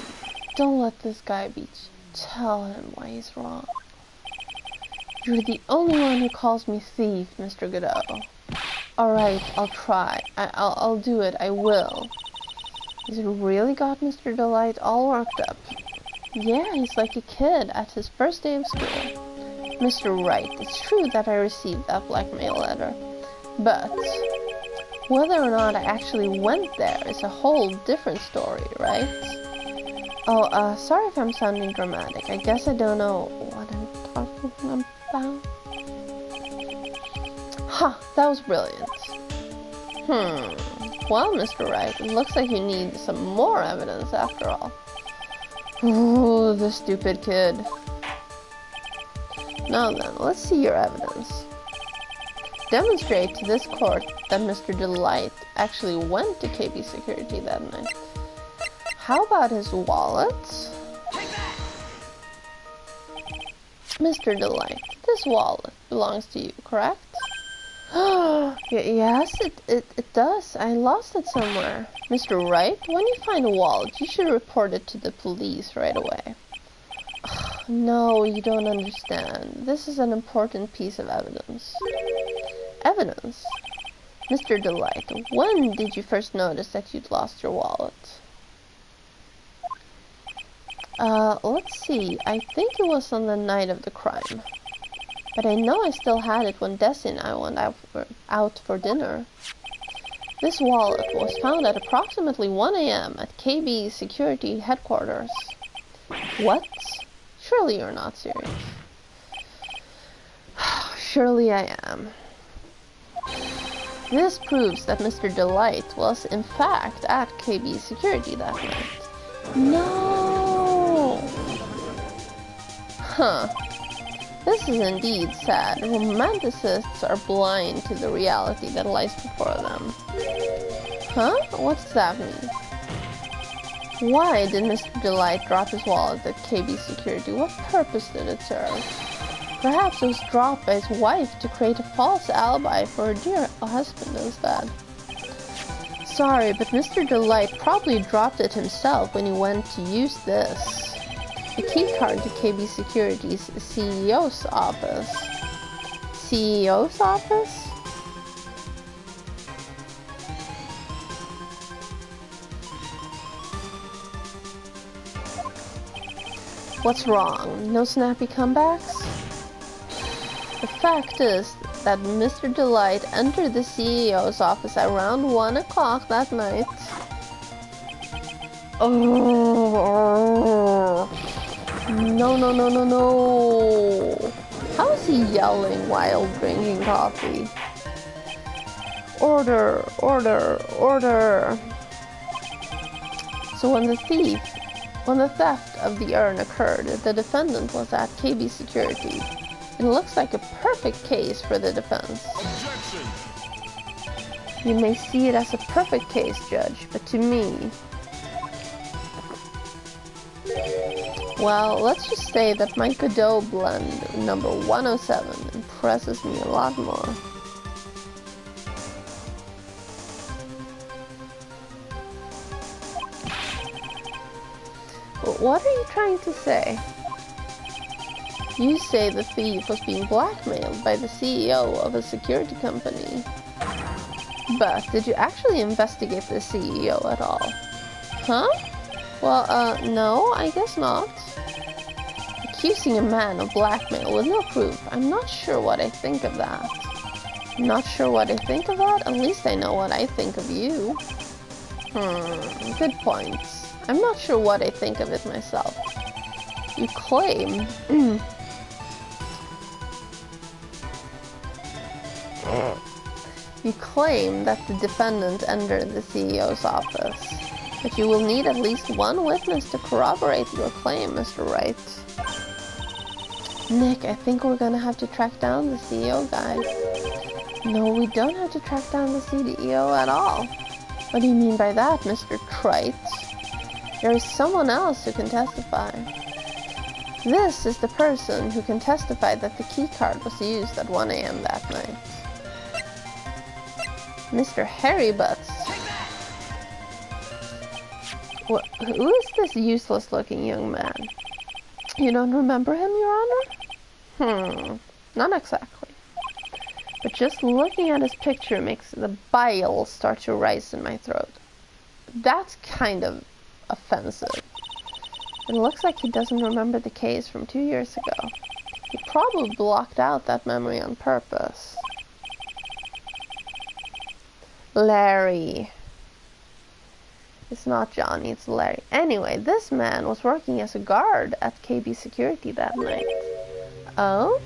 Don't let this guy beat you. Tell him why he's wrong. You're the only one who calls me thief, Mr. Godot. Alright, I'll try. I'll do it. I will. Has it really got Mr. Delight all worked up? Yeah, he's like a kid at his first day of school. Mr. Wright, it's true that I received that blackmail letter. But whether or not I actually went there is a whole different story, right? Oh, sorry if I'm sounding dramatic. I guess I don't know what I'm talking about. Ha, that was brilliant. Well, Mr. Wright, it looks like you need some more evidence after all. Ooh, the stupid kid. Now then, let's see your evidence. Demonstrate to this court that Mr. Delight actually went to KB Security that night. How about his wallet? Mr. Delight, this wallet belongs to you, correct? Yes, it does. I lost it somewhere. Mr. Wright, when you find a wallet, you should report it to the police right away. No, you don't understand. This is an important piece of evidence. Evidence? Mr. Delight, when did you first notice that you'd lost your wallet? Let's see. I think it was on the night of the crime. But I know I still had it when Desi and I went out for dinner. This wallet was found at approximately 1 AM at KB Security Headquarters. What? Surely you're not serious. Surely I am. This proves that Mr. Delight was in fact at KB Security that night. No! Huh. This is indeed sad. Romanticists are blind to the reality that lies before them. Huh? What does that mean? Why did Mr. Delight drop his wallet at KB Security? What purpose did it serve? Perhaps it was dropped by his wife to create a false alibi for her dear husband instead. Sorry, but Mr. Delight probably dropped it himself when he went to use this. The keycard to KB Security's CEO's office. CEO's office? What's wrong? No snappy comebacks? The fact is that Mr. Delight entered the CEO's office around 1 o'clock that night. Oh, no, no, no, no, no. How is he yelling while drinking coffee? Order, order, order. So when the theft of the urn occurred, the defendant was at KB Security. It looks like a perfect case for the defense. Objection. You may see it as a perfect case, Judge, but to me... Well, let's just say that my Godot blend number 107 impresses me a lot more. What are you trying to say? You say the thief was being blackmailed by the CEO of a security company. But did you actually investigate the CEO at all? Huh? Well, no, I guess not. Accusing a man of blackmail with no proof. I'm not sure what I think of that. Not sure what I think of that? At least I know what I think of you. Good points. I'm not sure what I think of it myself. You claim... You claim that the defendant entered the CEO's office. But you will need at least one witness to corroborate your claim, Mr. Wright. Nick, I think we're gonna have to track down the CEO guy. No, we don't have to track down the CEO at all. What do you mean by that, Mr. Trite? There is someone else who can testify. This is the person who can testify that the keycard was used at 1 AM that night. Mr. Hairy Butts. What, who is this useless-looking young man? You don't remember him, Your Honor? Not exactly. But just looking at his picture makes the bile start to rise in my throat. That's kind of offensive. It looks like he doesn't remember the case from 2 years ago. He probably blocked out that memory on purpose. Larry. It's not Johnny, it's Larry. Anyway, this man was working as a guard at KB Security that night. Oh?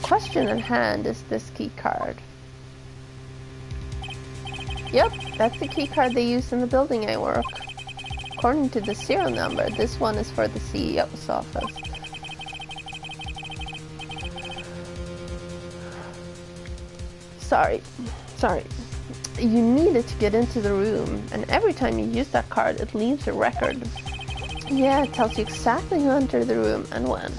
Question at hand is this key card. Yep, that's the key card they use in the building I work. According to the serial number, this one is for the CEO's office. Sorry. You needed to get into the room, and every time you use that card, it leaves a record. Yeah, it tells you exactly who entered the room and when.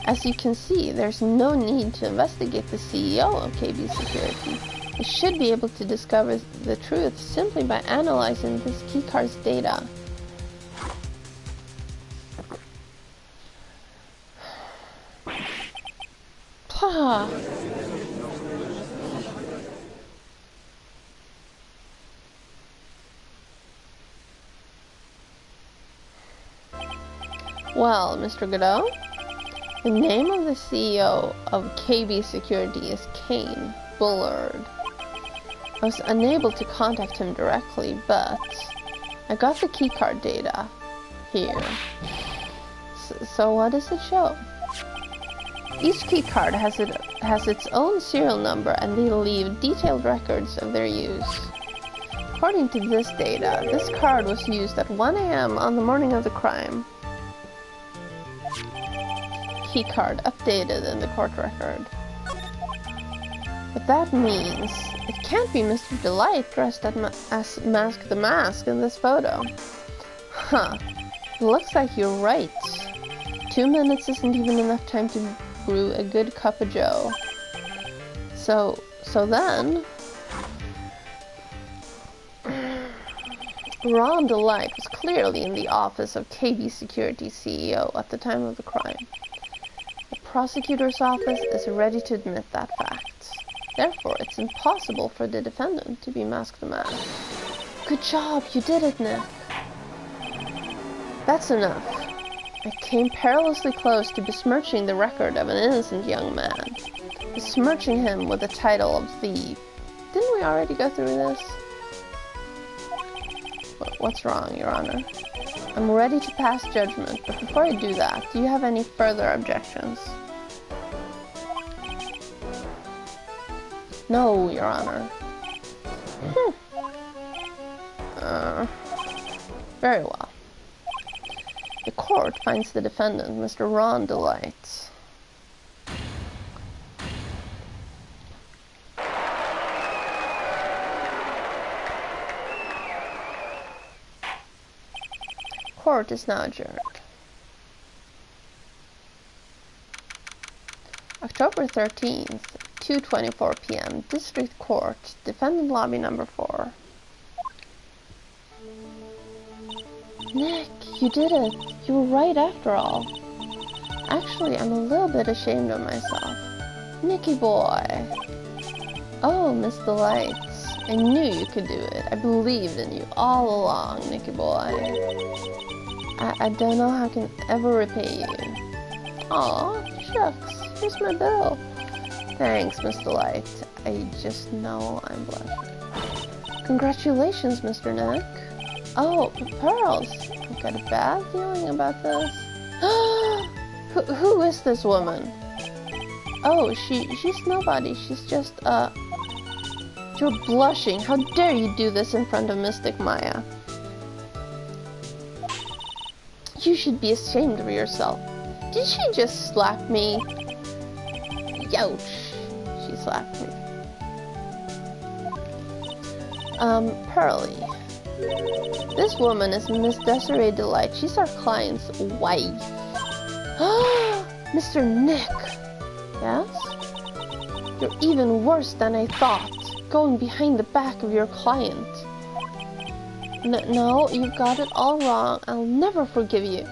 As you can see, there's no need to investigate the CEO of KB Security. You should be able to discover the truth simply by analyzing this keycard's data. Well, Mr. Godot, the name of the CEO of KB Security is Kane Bullard. I was unable to contact him directly, but I got the keycard data here. So what does it show? Each keycard has its own serial number, and they leave detailed records of their use. According to this data, this card was used at 1 a.m. on the morning of the crime. Keycard updated in the court record. But that means it can't be Mr. Delight dressed as Mask the Mask in this photo. Huh. It looks like you're right. 2 minutes isn't even enough time to brew a good cup of joe. So then... Ron Delight was clearly in the office of KB Security CEO at the time of the crime. The prosecutor's office is ready to admit that fact. Therefore, it's impossible for the defendant to be Mask the Mask. Good job, you did it, Nick. That's enough. I came perilously close to besmirching the record of an innocent young man. Besmirching him with the title of thief. Didn't we already go through this? What's wrong, Your Honor? I'm ready to pass judgment, but before I do that, do you have any further objections? No, Your Honor. Very well. The court finds the defendant, Mr. Ron Delight. Court is now adjourned. October 13th, 2:24 p.m. District Court, Defendant Lobby number 4. Nick, you did it. You were right after all. Actually, I'm a little bit ashamed of myself. Nicky boy. Oh, Miss Delight. I knew you could do it. I believed in you all along, Nicky boy. I don't know how I can ever repay you. Aw, shucks. Here's my bill. Thanks, Miss Delight. I just know I'm blushing. Congratulations, Mr. Nick. Oh, Pearls. I've got a bad feeling about this. Who is this woman? Oh, she's nobody. She's just, You're blushing. How dare you do this in front of Mystic Maya? You should be ashamed of yourself. Did she just slap me? Youch. She slapped me. Pearly. This woman is Miss Desiree Delight. She's our client's wife. Mr. Nick! Yes? You're even worse than I thought, going behind the back of your client. No, you got it all wrong. I'll never forgive you.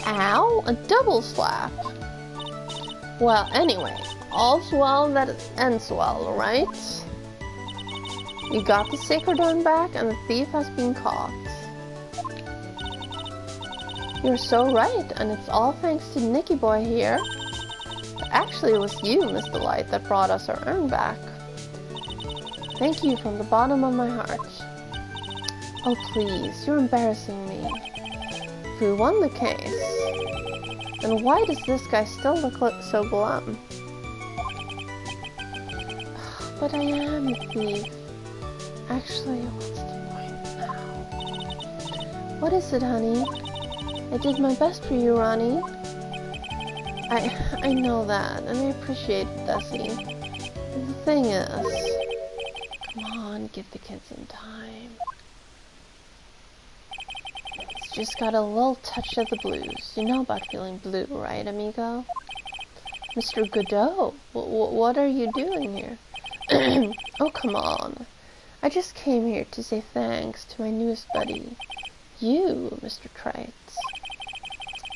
Ow! A double slap! Well, anyway, all's well that ends well, right? You got the sacred urn back and the thief has been caught. You're so right, and it's all thanks to Nicky Boy here. Actually, it was you, Mr. Light, that brought us our urn back. Thank you from the bottom of my heart. Oh please, you're embarrassing me. If we won the case, then why does this guy still look so glum? But I am a thief. Actually, what's the point now? What is it, honey? I did my best for you, Ronnie. I know that, and I appreciate it, Desi. The thing is, come on, give the kids some time. It's just got a little touch of the blues. You know about feeling blue, right, amigo? Mr. Godot, what are you doing here? Oh, come on. I just came here to say thanks to my newest buddy. You, Mr. Trites.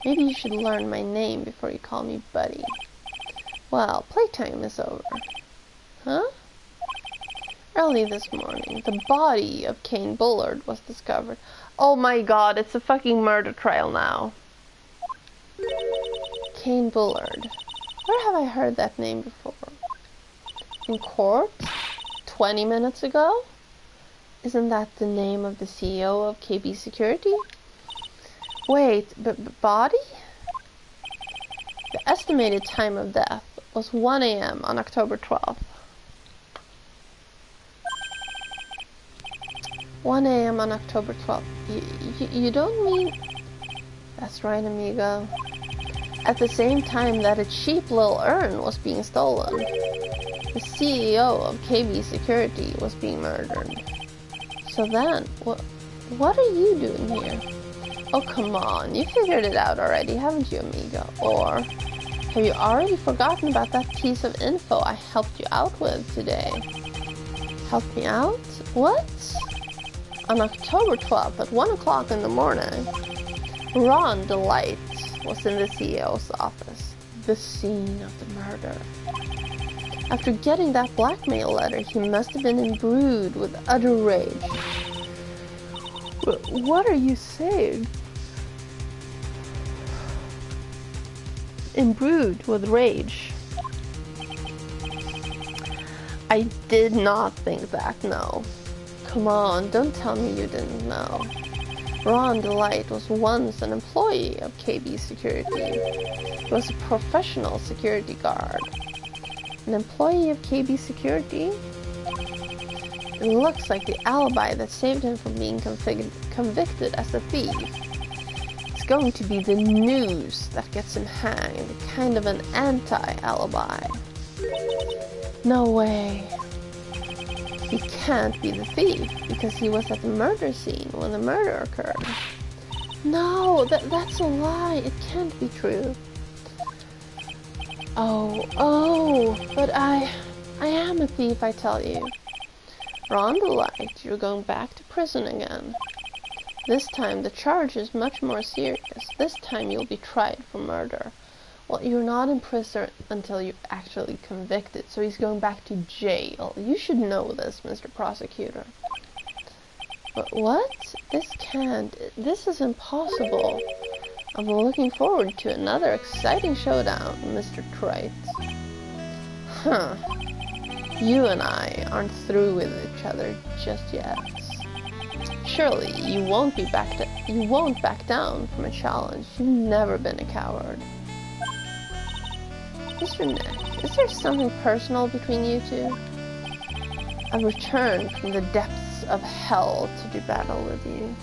Maybe you should learn my name before you call me buddy. Well, playtime is over. Huh? Early this morning, the body of Kane Bullard was discovered. Oh my god, it's a fucking murder trial now. Kane Bullard. Where have I heard that name before? In court? 20 minutes ago? Isn't that the name of the CEO of KB Security? Wait, but body? The estimated time of death was 1 a.m. on October 12th. 1 a.m. on October 12th. You don't mean... That's right, amigo. At the same time that a cheap little urn was being stolen, the CEO of KB Security was being murdered. So then, what are you doing here? Oh, come on, you figured it out already, haven't you, amigo? Or have you already forgotten about that piece of info I helped you out with today? Helped me out? What? On October 12th at 1 o'clock in the morning, Ron Delight was in the CEO's office, the scene of the murder. After getting that blackmail letter, he must have been imbrued with utter rage. What are you saying? Imbrued with rage. I did not think that, no. Come on, don't tell me you didn't know. Ron Delight was once an employee of KB Security. He was a professional security guard. An employee of KB Security? It looks like the alibi that saved him from being convicted as a thief. It's going to be the news that gets him hanged, kind of an anti-alibi. No way. He can't be the thief, because he was at the murder scene when the murder occurred. No, that's a lie. It can't be true. Oh, but I am a thief, I tell you. Ron Delight, you're going back to prison again. This time the charge is much more serious. This time you'll be tried for murder. Well, you're not in prison until you're actually convicted, so he's going back to jail. You should know this, Mr. Prosecutor. But what? This is impossible. I'm looking forward to another exciting showdown, Mr. Trite. Huh. You and I aren't through with each other just yet. Surely you won't back down from a challenge. You've never been a coward. Mr. Nick, is there something personal between you two? I've returned from the depths of hell to do battle with you.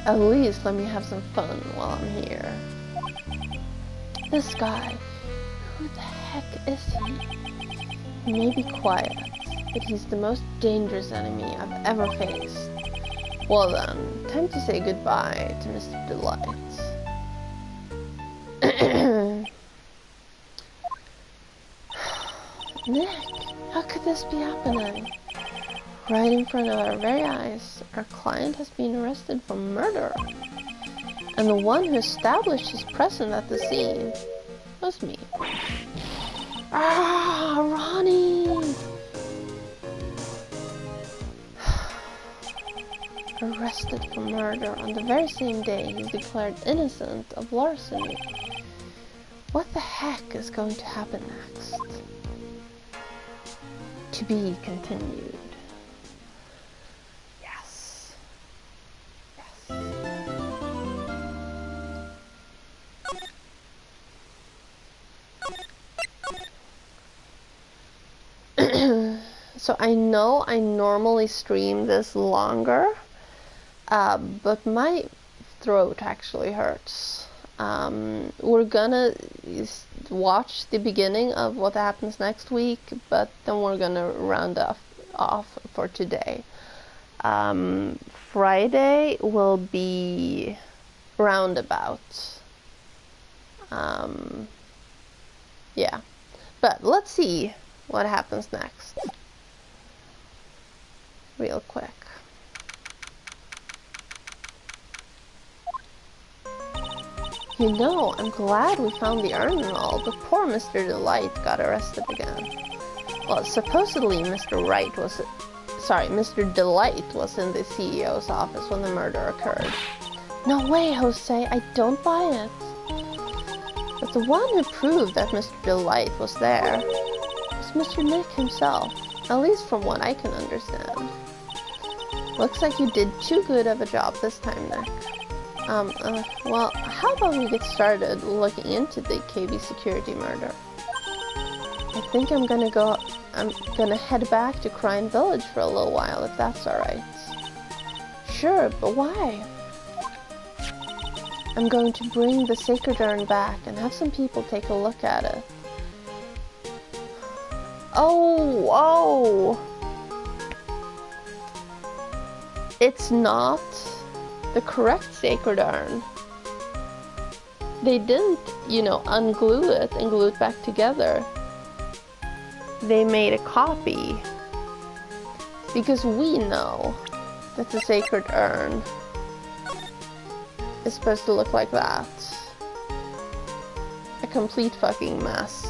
At least let me have some fun while I'm here. This guy, who the heck is he? He may be quiet, but he's the most dangerous enemy I've ever faced. Well then, time to say goodbye to Mr. Delight. Nick, how could this be happening? Right in front of our very eyes, our client has been arrested for murder. And the one who established his presence at the scene was me. Ah, Ronnie! Arrested for murder on the very same day he's declared innocent of larceny. What the heck is going to happen next? To be continued. Yes. Yes. So I know I normally stream this longer, but my throat actually hurts. We're gonna watch the beginning of what happens next week, but then we're gonna round off for today. Friday will be roundabout. Yeah, but let's see what happens next. Real quick. You know, I'm glad we found the urn and all, but poor Mr. Delight got arrested again. Well, supposedly Mr. Delight was in the CEO's office when the murder occurred. No way, Jose, I don't buy it. But the one who proved that Mr. Delight was there was Mr. Nick himself, at least from what I can understand. Looks like you did too good of a job this time, Nick. Well, how about we get started looking into the KB security murder? I think I'm gonna head back to Crime Village for a little while, if that's alright. Sure, but why? I'm going to bring the sacred urn back and have some people take a look at it. Oh! It's not the correct sacred urn. They didn't, unglue it and glue it back together. They made a copy. Because we know that the sacred urn is supposed to look like that. A complete fucking mess.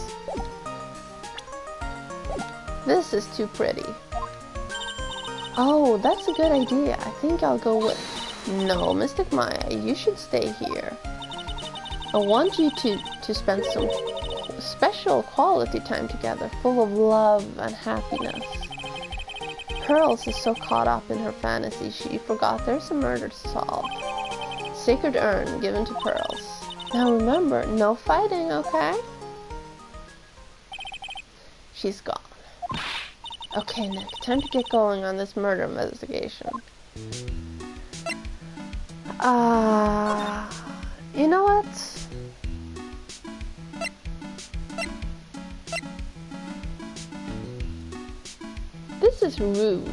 This is too pretty. Oh, that's a good idea. I think I'll go with... No, Mystic Maya, you should stay here. I want you to spend some special quality time together, full of love and happiness. Pearls is so caught up in her fantasy she forgot there's a murder to solve. Sacred urn given to Pearls. Now remember, no fighting, okay? She's gone. Okay, Nick, time to get going on this murder investigation. You know what? This is rude.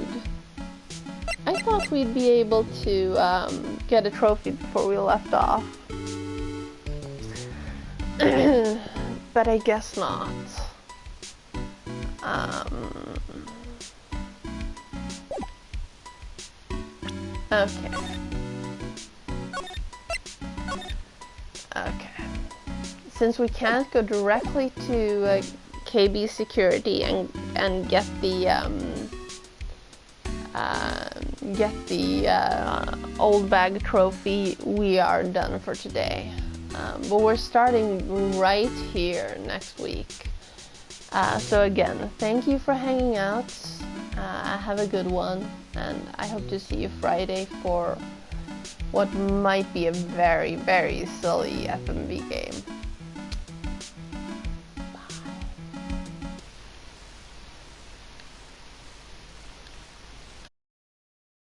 I thought we'd be able to get a trophy before we left off. But I guess not. Okay. Since we can't go directly to KB security and get the old bag trophy, we are done for today. But we're starting right here next week. So again, thank you for hanging out. Have a good one, and I hope to see you Friday for what might be a very, very silly FMV game.